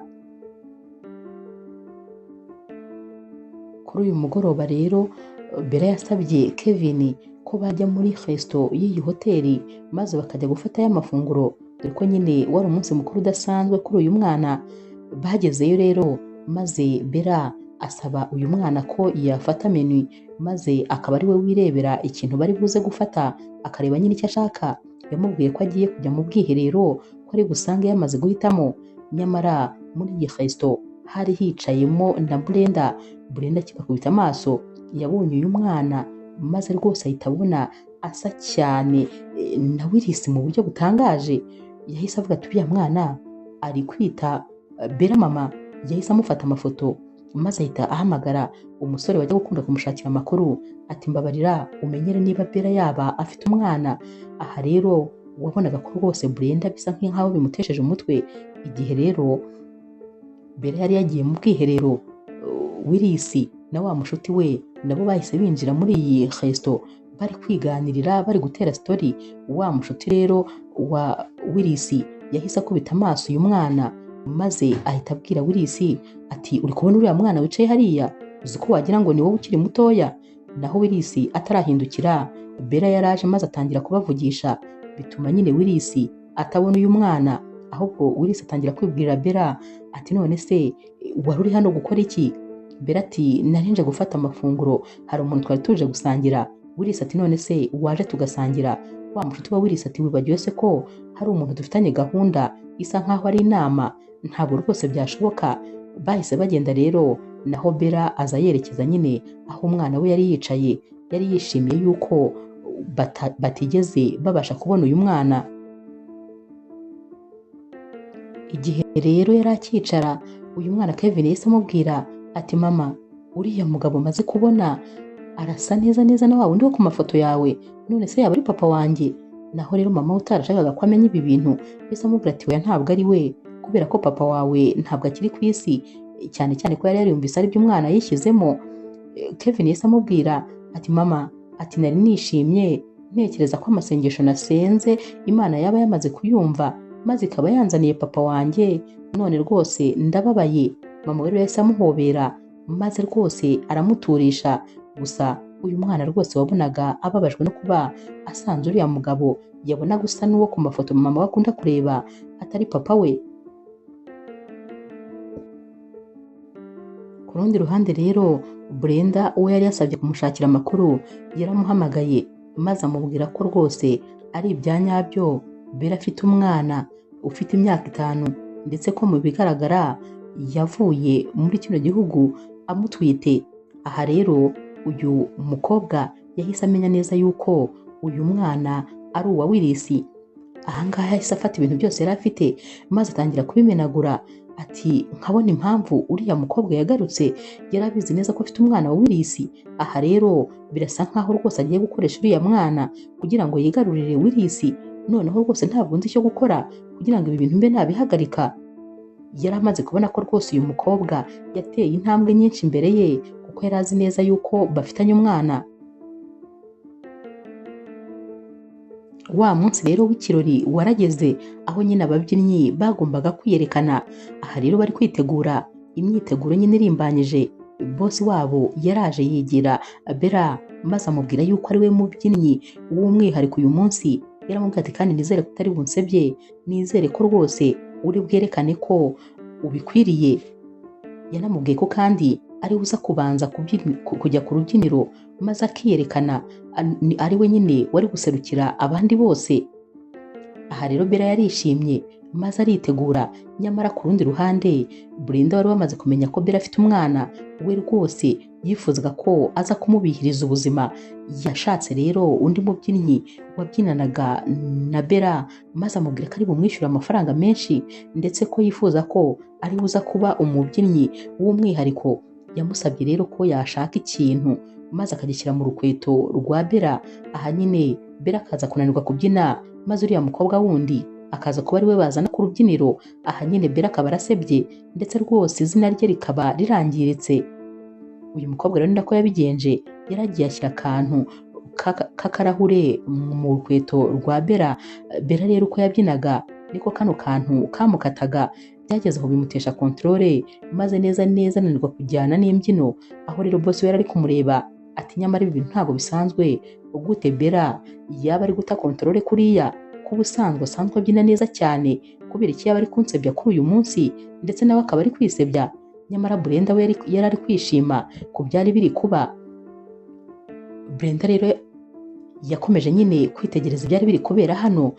Kuri uyu mugoroba rero Bella yasabye Kevin ko bajya muri resto y'iyi hoteli, maze bakajya gufatayo amafunguro, dore ko nyine wari umunsi mukuru udasanzwe kuri uyu mwana. Bagezeyo rero maze Bella asaba uyu mwana ko yafata menu maze akaba ari we wirebera ikintu bari buze gufata, akareba nyine icyo ashaka. Yamubwiye ko agiye kujya mu bwiherero ko ari busange yamaze guhitamo, nyamara muri iyi resto hari hicayemo na Brenda. Brenda akibakubita amaso yabonye uyu mwana maze rwose ahita abona asa cyane na Willis mu buryo butangaje. Yahise avuga ati uriya mwana ari kwita Bella mama. Yahise amufata amafoto maze ahita ahamagara umusore wajya gukunda kumushakira amakuru ati mbabarira umenyere niba Bella yaba afite umwana. Aha rero wabonaga ko rwose Brenda bisa nk'aho bimutesheje umutwe. Igihe rero Bella yari yagiye mu bwiherero, Willis na wa mushuti we nabo bahise binjira muri iyi resto bari kwiganirira, bari gutera story. Wa mushuti rero wa Willis yahise akubita amaso uyu mwana maze ahita abwira Willis ati uri kubona uriya mwana wicaye hariya, uzi ko wagira ngo ni wowe ukiri mutoya? Naho Willis atarahindukira, Bella yaraje maze atangira kubavugisha, bituma nyine Willis atabona uyu mwana, ahubwo Willis atangira kwibwira Bella ati none se wari uri hano gukora iki? Bella ati nari nje gufata amafunguro, hari umuntu twari tuje gusangira. Willis ati none se waje tugasangira? Wa mushuti wa Willis ati wibagiwe se ko hari umuntu dufitanye gahunda isa nkaho ari inama? Ntabwo rwose byashoboka. Bahise bagenda rero, naho Bella aza yerekeza nyine aho umwana we yari yicaye. Yari yishimiye yuko batigeze babasha kubona uyu mwana. Igihe rero yari akicara, uyu mwana Kevin yahise amubwira ati mama, uriya mugabo maze kubona arasa neza neza na wa wundi wo ku mafoto yawe, none se yaba ari papa wanjye? Naho rero mama utarashakaga ko amenya ibi bintu yahise amubwira ati oya ntabwo ari we, kubera ko papa wawe ntabwo akiri ku isi, cyane cyane ko yari yariyumvise ari byo umwana yishyizemo. Kevin yahise amubwira ati mama, ati nari nishimye ntekereza ko amasengesho nasenze Imana yaba yamaze kuyumva maze ikaba yanzaniye papa wanjye, none rwose ndababaye. Mama rero yahise amuhobera maze rwose aramuturisha. Gusa uyu mwana rwose wabonaga ababajwe no kuba asanze uriya mugabo yabonaga usa n'uwo ku mafoto mama we akunda kureba atari papa we. Ku rundi ruhande rero, Brenda uwo yari yasabye kumushakira amakuru yaramuhamagaye maze amubwira ko rwose ari ibya nyabyo Bella afite umwana ufite imyaka 5, ndetse ko mu bigaragara yavuye muri kino gihugu amutwite. Aha rero uyu mukobwa yahise amenya neza yuko uyu mwana ari uwa Willis. Ahangaha yahise afata ibintu byose yari afite maze atangira kubimenagura ati nkabona impamvu uriya mukobwa yagarutse, yari abizi neza ko afite umwana wa Willis. Aha rero birasa nkaho rwose agiye gukoresha uriya mwana kugira ngo yigarurire Willis. Noneho rwose ntabwo nzi icyo gukora kugira ngo ibi bintu mbe nabihagarika. Yari amaze kubona ko rwose uyu mukobwa yateye intambwe nyinshi imbere ye, kuko yari azi neza yuko bafitanye umwana. Wa munsi rero w'ikirori warageze, aho nyine ababyinnyi bagombaga kwiyerekana. Aha rero bari kwitegura imyiteguro nyine irimbanyije. Boss wabo yaraje yigira Bella maze amubwira yuko ari we mubyinnyi w'umwihariko uyu munsi. Yaramubwira ati kandi nizere ko utari bunsebye, nizere ko rwose uri bwerekane ko ubikwiriye. Yanamubwiye ko kandi ari uza kubanza kujya ku rubyiniro maze akiyerekana ari we nyine wari guserukira abandi bose. Aha rero Bella yarishimye maze aritegura, nyamara ku rundi ruhande Brenda wari wamaze kumenya ko Bella afite umwana, we rwose yifuzaga ko aza kumubihiriza ubuzima. Yashatse rero undi mubyinnyi wabyinanaga na Bella maze amubwira ko ari bumwishyura amafaranga menshi, ndetse ko yifuza ko ari buza kuba umubyinnyi w'umwihariko. Yamusabye rero ko yashaka ikintu maze akagishyira mu rukweto rwa Bella. Aha nyine Bella akaza kunanirwa kubyina maze uriya mukobwa wundi akaza kuba ari we bazana ku rubyiniro. Aha nyine Bella akaba arasebye ndetse rwose izina rye rikaba rirangiritse. Uyu mukobwa rero nako yabigenje, yaragiye ashyira akantu k'akarahure mu rukweto rwa Bella. Bella rero uko yabyinaga niko kano kantu kamukataga, byageze aho bimutesha controle maze neza neza ananirwa kujyana n'imbyino. Aho rero boss we yari ari kumureba ati nyamara ibi bintu ntabwo bisanzwe, gute Bella yaba ari guta controle kuriya, ko ubusanzwe asanzwe abyina neza cyane, kubera iki yaba ari kunsebya kuri uyu munsi ndetse nawe akaba ari kwisebya. nyamara Brenda we yari ari kwishima ku byari biri kuba. Brenda rero yakomeje nyine kwitegereza ibyari biri kubera hano,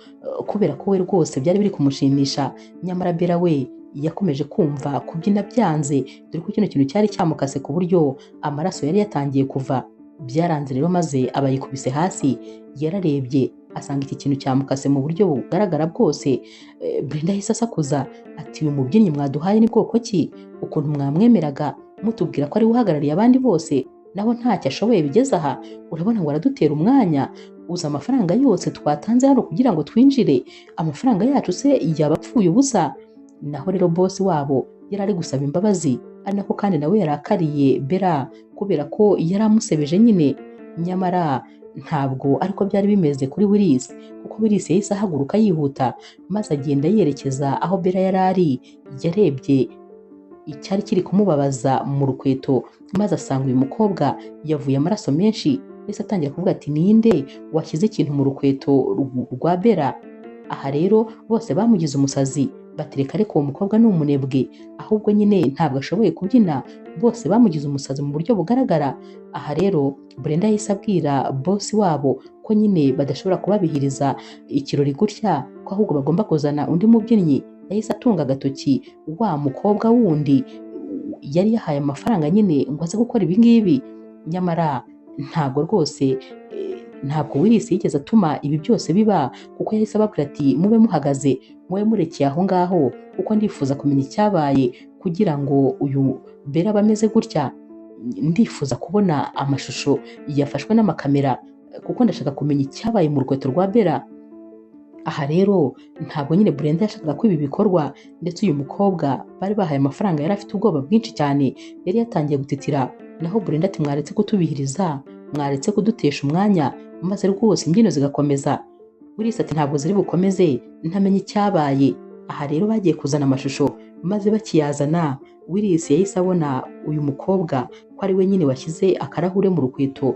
kubera ko we rwose byari biri kumushimisha, nyamara Bella we yakomeje kumva kubyina byanze, dore ko kino kintu cyari cyamukase ku buryo amaraso yari yatangiye kuva. Byaranze rero maze aba yikubise hasi, yararebye asanga iki kintu cyamukase mu buryo bugaragara bwose. Brenda yahise asakuza ati, uyu mubyinnyi mwaduhaye ni bwoko ki? Ukuntu mwamwemeraga mutubwira ko ari we uhagarariye abandi bose, naho ntacyo ashoboye bigeze aha, urabona ngo aradutera umwanya. Uzi amafaranga yose twatanze hano kugira ngo twinjire, amafaranga yacu se yaba apfuye ubusa? Naho rero boss wabo yari ari gusaba imbabazi, ari nako kandi nawe yarakariye Bella kubera ko yari amusebeje nyine. Nyamara ntabwo ariko byari bimeze kuri Willis, kuko Willis yahise ahaguruka yihuta maze agenda yerekeza aho Bella yari ari. Yarebye icyari kiri kumubabaza mu rukweto maze asanga uyu mukobwa yavuye amaraso menshi. Yahise atangira kuvuga ati, ninde washyize ikintu mu rukweto rwa Bella? Aha rero bose bamugize umusazi, batereka ariko uwo mukobwa ni umunebwe, ahubwo nyine ntabwo ashoboye kubyina. Bose bamugize umusazi mu buryo bugaragara. Aha rero Brenda yahise abwira boss wabo ko nyine badashobora kubabihiriza ikirori gutya, ko ahubwo bagomba kuzana undi mubyinnyi. Yahise atunga agatoki wa mukobwa wundi yari yahaye amafaranga nyine ngo aze gukora ibi ngibi. Nyamara ntabwo rwose ntabwo Willis yigeze atuma ibi byose biba, kuko yahise ababwira ati, mube muhagaze, mube murekeye aho ngaho, kuko ndifuza kumenya icyabaye kugira ngo uyu Bella aba ameze gutya. Ndifuza kubona amashusho yafashwe n'amakamera, kuko ndashaka kumenya icyabaye mu rukweto rwa Bella. Aha rero ntabwo nyine Brenda yashakaga ko ibi bikorwa, ndetse uyu mukobwa bari bahaye amafaranga yari afite ubwoba bwinshi cyane, yari yatangiye gutitira. Naho Brenda ati, mwaretse kutubihiriza, mwaretse kudutesha umwanya, maze rwose imbyino zigakomeza. Willis ati, ntabwo ziri bukomeze ntamenye icyabaye. Aha rero bagiye kuzana amashusho, maze bakiyazana Willis yahise abona uyu mukobwa ko ari we nyine washyize akarahure mu rukweto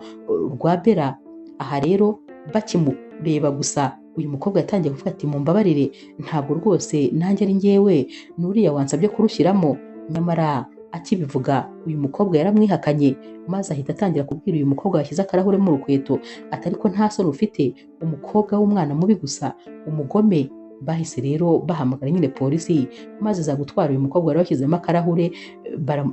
rwa Bella. Aha rero bakimureba gusa uyu mukobwa yatangiye kuvuga ati, mumbabarire, ntabwo rwose nanjye ari njyewe, n'uriya wansabye kurushyiramo. Nyamara akibivuga uyu mukobwa yaramwihakanye, maze ahita atangira kubwira uyu mukobwa washyize akarahure mu rukweto ati, ariko nta soni ufite, umukobwa w'umwana mubi gusa, umugome. Bahise rero bahamagara nyine polisi, maze za gutwara uyu mukobwa wari washyizemo akarahure,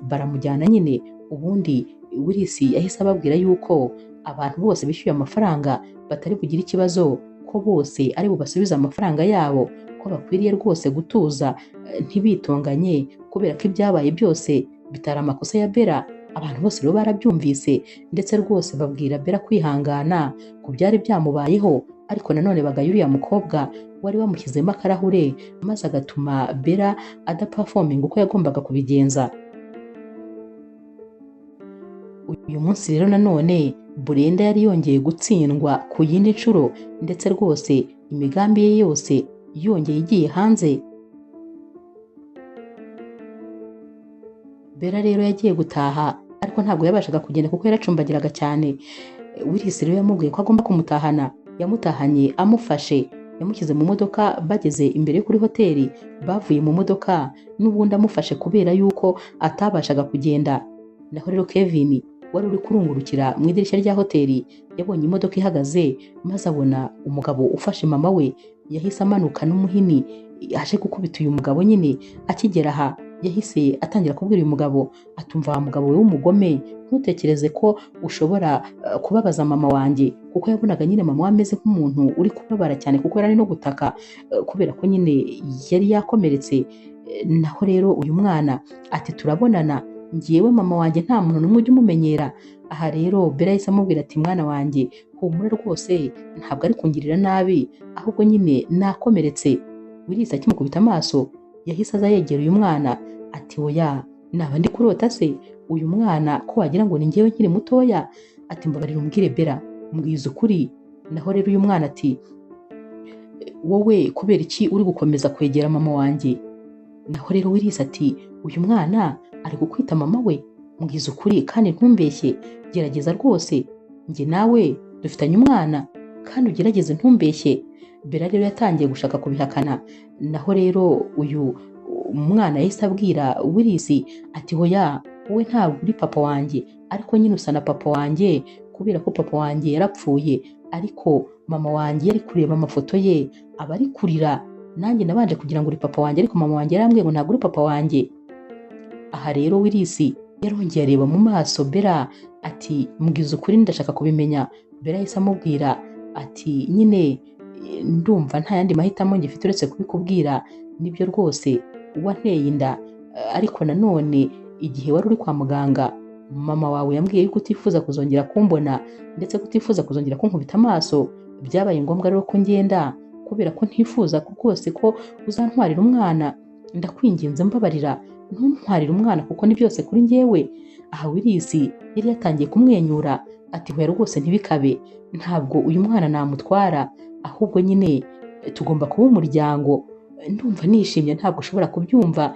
baramujyana nyine. Ubundi Willis yahise ababwira yuko abantu bose bishyuye amafaranga batari bugire ikibazo, ko bose ari bubasubize amafaranga yabo, ko bakwiriye rwose gutuza ntibitonganye, kubera ko ibyabaye byose bitari amakosa ya Bella. Abantu bose rero barabyumvise, ndetse rwose babwira Bella kwihangana ku byari byamubayeho, ariko nanone bagaya uriya mukobwa wari wamushyizemo akarahure, maze agatuma Bella adaperforminga uko yagombaga kubigenza. Uyu munsi rero nanone Brenda yari yongeye gutsindwa ku yindi nshuro, ndetse rwose imigambi ye yose yongeye igiye hanze. Bella rero yagiye gutaha, ariko ntabwo yabashaga kugenda kuko yaracumbagiraga cyane. Willis rero yamubwiye ko agomba kumutahana. Yamutahanye amufashe, yamushyize mu modoka. Bageze imbere kuri hoteli, bavuye mu modoka n'ubundi amufashe kubera yuko atabashaga kugenda. Naho rero Kevin wari uri kurungurukira mu idirishya rya hoteli yabonye imodoka ihagaze, maze abona umugabo ufashe mama we. Yahise amanuka n'umuhini aje gukubita uyu mugabo nyine. Akigera aha yahise atangira kubwira uyu mugabo, atumva wa mugabo we w'umugome, ntutekereze ko ushobora kubabaza mama wanjye, kuko yabonaga nyine mama we ameze nk'umuntu uri kubabara cyane, kuko yari no gutaka kubera ko nyine yari yakomeretse. Naho rero uyu mwana ati, turabonana, ngiyewe mama wanjye nta muntu n'umwe ujya umumenyera. Aha rero Bella yahise amubwira ati, mwana wanjye humura rwose, ntabwo ari kungirira nabi, ahubwo nyine nakomeretse. Willis akimukubita amaso yahise aza yegera uyu mwana ati, oya, naba ndi kurota se? Uyu mwana ko wagira ngo ni njyewe nkiri mutoya? Ati, mbabarira umbwire Bella, mbwiza ukuri. Naho rero uyu mwana ati, wowe kubera iki uri gukomeza kwegera mama wanjye? Naho rero Willis ati, uyu mwana ari gukwita mama we, mbwiza ukuri kandi ntumbeshye, gerageza rwose, njye nawe dufitanye umwana, kandi ugerageze ntumbeshye. Bella rero yatangiye gushaka kubihakana. Naho rero uyu umwana yahise abwira Willis ati hoya wowe ntabwo uri papa wanjye, ariko nyine usa na papa wanjye kubera ko papa wanjye yarapfuye, ariko mama wanjye yari kureba amafoto ye aba ari kurira, nanjye nabanje kugira ngo uri papa wanjye, ariko mama wanjye yarambwiye ngo ntabwo uri papa wanjye. Aha rero Willis yarongeye areba mu maso Bella ati mbwiza ukuri ndashaka kubimenya. Bella yahise amubwira ati nyine ndumva nta yandi mahitamo ngifite uretse kubikubwira, nibyo rwose wanteye inda, ariko nanone igihe wari uri kwa muganga mama wawe yambwiye yuko utifuza kuzongera kumbona ndetse kutifuza kuzongera kunkubita amaso, byabaye ngombwa rero ko ngenda kubera ko ntifuza rwose ko uzantwarira umwana, ndakwinginze mbabarira ntuntwarire umwana kuko ni byose kuri njyewe. Aha Willis yari yatangiye kumwenyura ati hoya rwose ntibikabe, ntabwo uyu mwana namutwara, ahubwo nyine tugomba kuba umuryango, ndumva nishimye ntabwo ushobora kubyumva,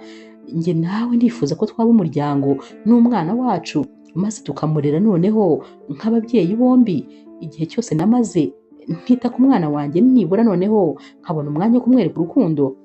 njye nawe ndifuza ko twaba umuryango n'umwana wacu maze tukamurera noneho nk'ababyeyi bombi. Igihe cyose namaze ntita ku mwana wanjye, nibura noneho nkabona umwanya wo kumwereka urukundo.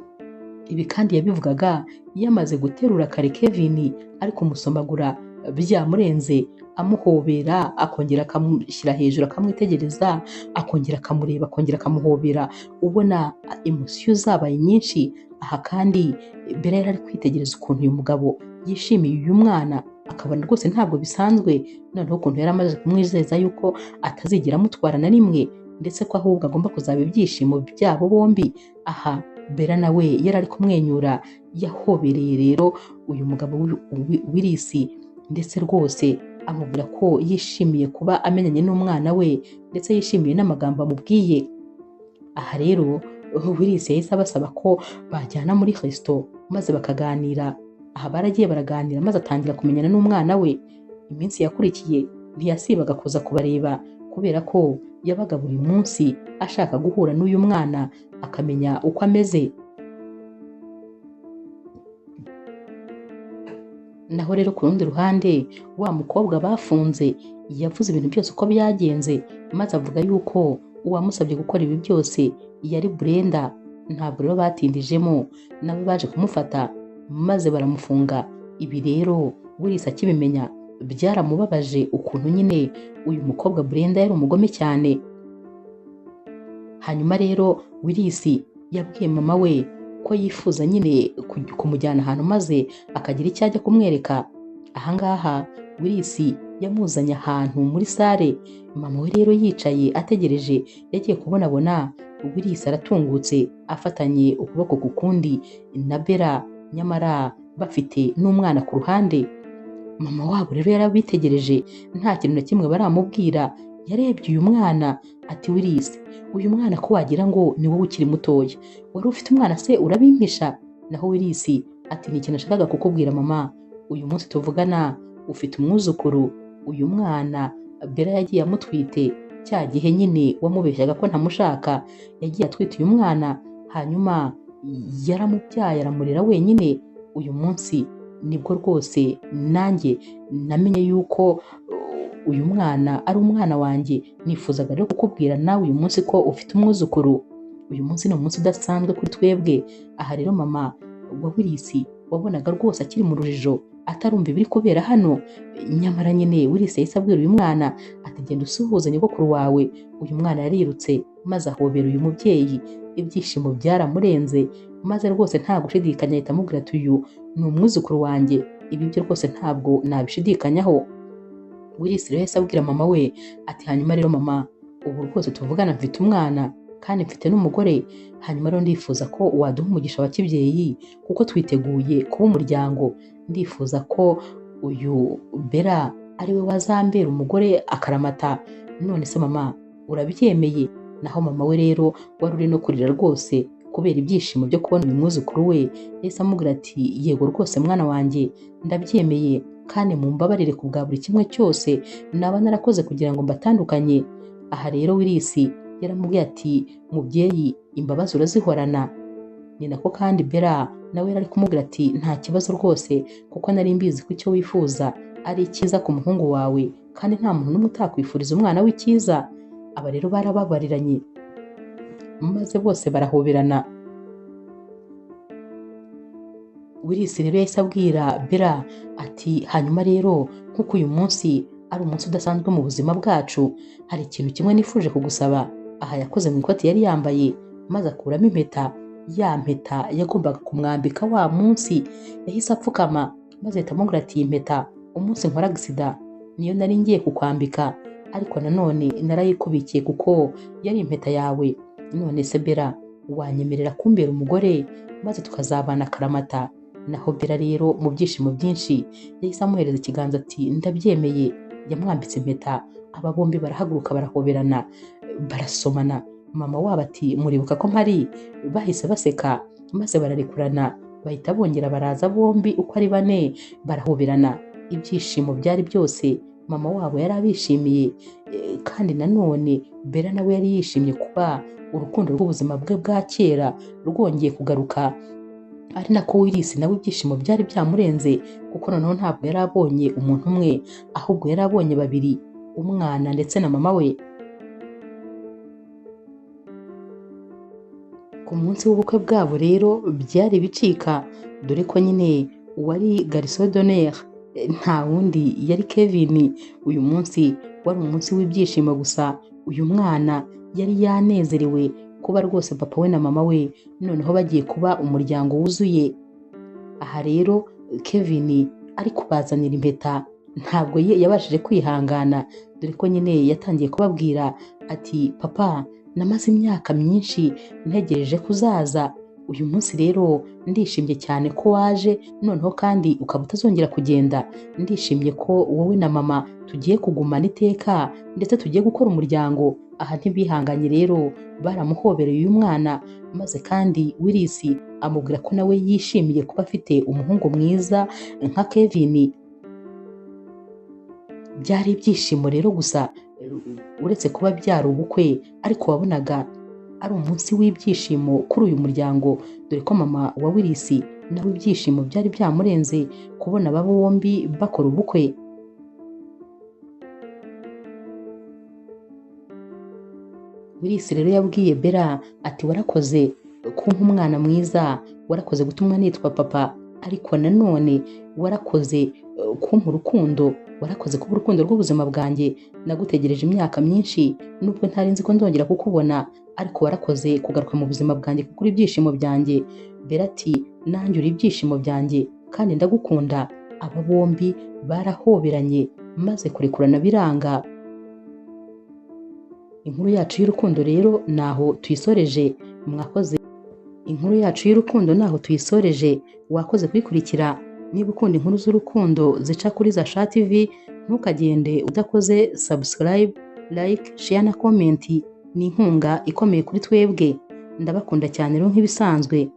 Ibi kandi yabivugaga yamaze guterura kare Kevin ari kumusomagura byamurenze, amuhobera akongera akamushyira hejuru akamwitegereza, akongera akamureba akongera akamuhobera, ubona emosiyo zabaye nyinshi. Aha kandi Bella yari ari kwitegereza ukuntu uyu mugabo yishimiye uyu mwana, akabona rwose ntabwo bisanzwe, noneho ukuntu yari amaze kumwizeza yuko atazigera amutwara na rimwe ndetse ko ahubwo agomba kuzaba ibyishimo byabo bombi. Aha Bella nawe yari ari kumwenyura, yahobereye rero uyu mugabo Willis ndetse rwose amubwira ko yishimiye kuba amenyanye n'umwana we ndetse yishimiye n'amagambo amubwiye. Aha rero Willis yahise abasaba ko bajyana muri resto maze bakaganira. Aha baragiye baraganira maze atangira kumenyana n'umwana we. Iminsi yakurikiye ntiyasibaga kuza kubareba kubera ko yabaga buri munsi ashaka guhura n'uyu mwana akamenya uko ameze. Naho rero ku rundi ruhande wa mukobwa bafunze yavuze ibintu byose uko byagenze, maze avuga yuko uwamusabye gukora ibi byose yari Brenda. Ntabwo rero batindijemo, nabo baje kumufata maze baramufunga. Ibi rero Willis akibimenya byaramubabaje ukuntu nyine uyu mukobwa Brenda yari umugome cyane. Hanyuma rero Willis yabwiye mama we ko yifuza nyine kumujyana ahantu maze akagira icyo ajya kumwereka. Ahangaha Willis yamuzanye ahantu muri sale, mama we rero yicaye ategereje yagiye kubonabona Willis aratungutse afatanye ukuboko ku kundi na Bella, nyamara bafite n'umwana ku ruhande. Mama wabo rero yarabitegereje nta kintu na kimwe baramubwira, yarebye uyu mwana ati Willis, uyu mwana ko wagira ngo ni wowe ukiri mutoya, wari ufite umwana se urabimpisha? Naho Willis ati ni ikintu nashakaga kukubwira mama, uyu munsi tuvugana ufite umwuzukuru. Uyu mwana Bella yagiye amutwite cya gihe nyine wamubeshyaga ko ntamushaka, yagiye atwite uyu mwana hanyuma yaramubyaye aramurera wenyine. Uyu munsi nibwo rwose nanjye namenye yuko uyu mwana ari umwana wanjye. Nifuzaga rero kukubwira nawe uyu munsi ko ufite umwuzukuru. Uyu munsi ni umunsi udasanzwe kuri twebwe. Aha rero mama wa Willis wabonaga rwose akiri mu rujijo atarumva ibiri kubera hano, nyamara nyine Willis yahise abwira uyu mwana ati genda usuhuze nyogokuru wawe. Uyu mwana yarirutse maze ahobera uyu mubyeyi, ibyishimo byaramurenze maze rwose nta gushidikanya ahita amubwira ati uyu ni umwuzukuru wanjye. Ibi byo rwose ntabwo nabishidikanyaho. Willis rero yahise abwira mama we ati hanyuma rero mama, ubu rwose tuvugana mfite umwana kandi mfite n'umugore, hanyuma rero ndifuza ko waduha umugisha wa kibyeyi kuko twiteguye kuba umuryango. Ndifuza ko uyu Bella ari we wazambera umugore akaramata. None se mama urabyemeye? Naho mama we rero wari uri no kurira rwose kubera ibyishimo byo kubona uyu mwuzukuru we, yahise amubwira ati yego rwose mwana wanjye ndabyemeye, kandi mumbabarire ku bwa buri kimwe cyose naba narakoze kugira ngo mbatandukanye. Aha rero Willis yaramubwiye ati mubyeyi imbabazi urazihorana. Ni nako kandi Bella nawe yari ari kumubwira ati nta kibazo rwose kuko nari mbizi ko icyo wifuza ari icyiza ku muhungu wawe kandi nta muntu n'umwe utakwifuriza umwana w'icyiza. Aba rero barababariranye maze bose barahoberana. Willis rero yahise abwira Bella ati hanyuma rero nk'uko uyu munsi ari umunsi udasanzwe mu buzima bwacu, hari ikintu kimwe nifuje kugusaba. Aha yakoze mu ikoti yari yambaye maze akuramo impeta, ya mpeta yagombaga kumwambika wa munsi. Yahise apfukama maze ahita amubwira ati iyi mpeta umunsi nkora agisida niyo nari ngiye kukwambika, ariko nanone narayikubikiye kuko yari impeta yawe. None se Bella, wanyemerera kumbera umugore maze tukazabana akaramata? Naho Bella rero mu byishimo byinshi yahise amuhereza ikiganza ati ndabyemeye. Yamwambitse impeta, aba bombi barahaguruka barahoberana barasomana. Mama wabo ati muribuka ko mpari? Bahise baseka maze bararekurana, bahita bongera baraza bombi uko ari bane barahoberana. Ibyishimo byari byose, mama wabo yari abishimiye, kandi nanone Bella nawe yari yishimye kuba urukundo rw'ubuzima bwe bwa kera rwongeye kugaruka. Ari nako Willis nawe ibyishimo byari byamurenze, kuko noneho ntabwo yari abonye umuntu umwe, ahubwo yari abonye babiri, umwana ndetse na mama we. Ku munsi w'ubukwe bwabo rero byari bicika, dore ko nyine uwari garçon d'honneur nta wundi yari Kevin. Uyu munsi wari umunsi w'ibyishimo gusa. Uyu mwana yari yanezerewe kuba rwose papa we na mama we noneho bagiye kuba umuryango wuzuye. Aha rero Kevin ari kubazanira impeta ntabwo yabashije kwihangana, dore ko nyine yatangiye kubabwira ati papa, namaze imyaka myinshi ntegereje kuzaza. Uyu munsi rero ndishimye cyane ko waje, noneho kandi ukaba utazongera kugenda. Ndishimye ko wowe na mama tugiye kugumana iteka ndetse tugiye gukora umuryango. Aha ntibihanganye rero baramuhobereye uyu mwana, maze kandi Willis amubwira ko nawe yishimiye kuba afite umuhungu mwiza nka Kevin. Byari ibyishimo rero gusa, uretse kuba byari ubukwe ariko wabonaga ari umunsi w'ibyishimo kuri uyu muryango, dore ko mama wa Willis nawe ibyishimo byari byamurenze kubona aba bombi bakora ubukwe. Willis rero yabwiye Bella ati warakoze kumpa umwana mwiza, warakoze gutuma nitwa papa, ariko nanone warakoze kumpa urukundo, warakoze kuba urukundo rw'ubuzima bwanjye. Nagutegereje imyaka myinshi nubwo ntari nzi ko nzongera kukubona, ariko warakoze kugaruka mu buzima bwanjye kuko uri ibyishimo byanjye. Bella ati nanjye uri ibyishimo byanjye kandi ndagukunda. Aba bombi barahoberanye maze kurekurana biranga. Inkuru yacu y'urukundo rero naho tuyisoreje. Mwakoze. Inkuru yacu y'urukundo naho tuyisoreje. Wakoze kuyikurikira. Niba ukunda inkuru z'urukundo zica kuri Zasha TV, ntukagende udakoze subscribe, like, share na comment. Ni inkunga ikomeye kuri twebwe. Ndabakunda cyane rero nk'ibisanzwe.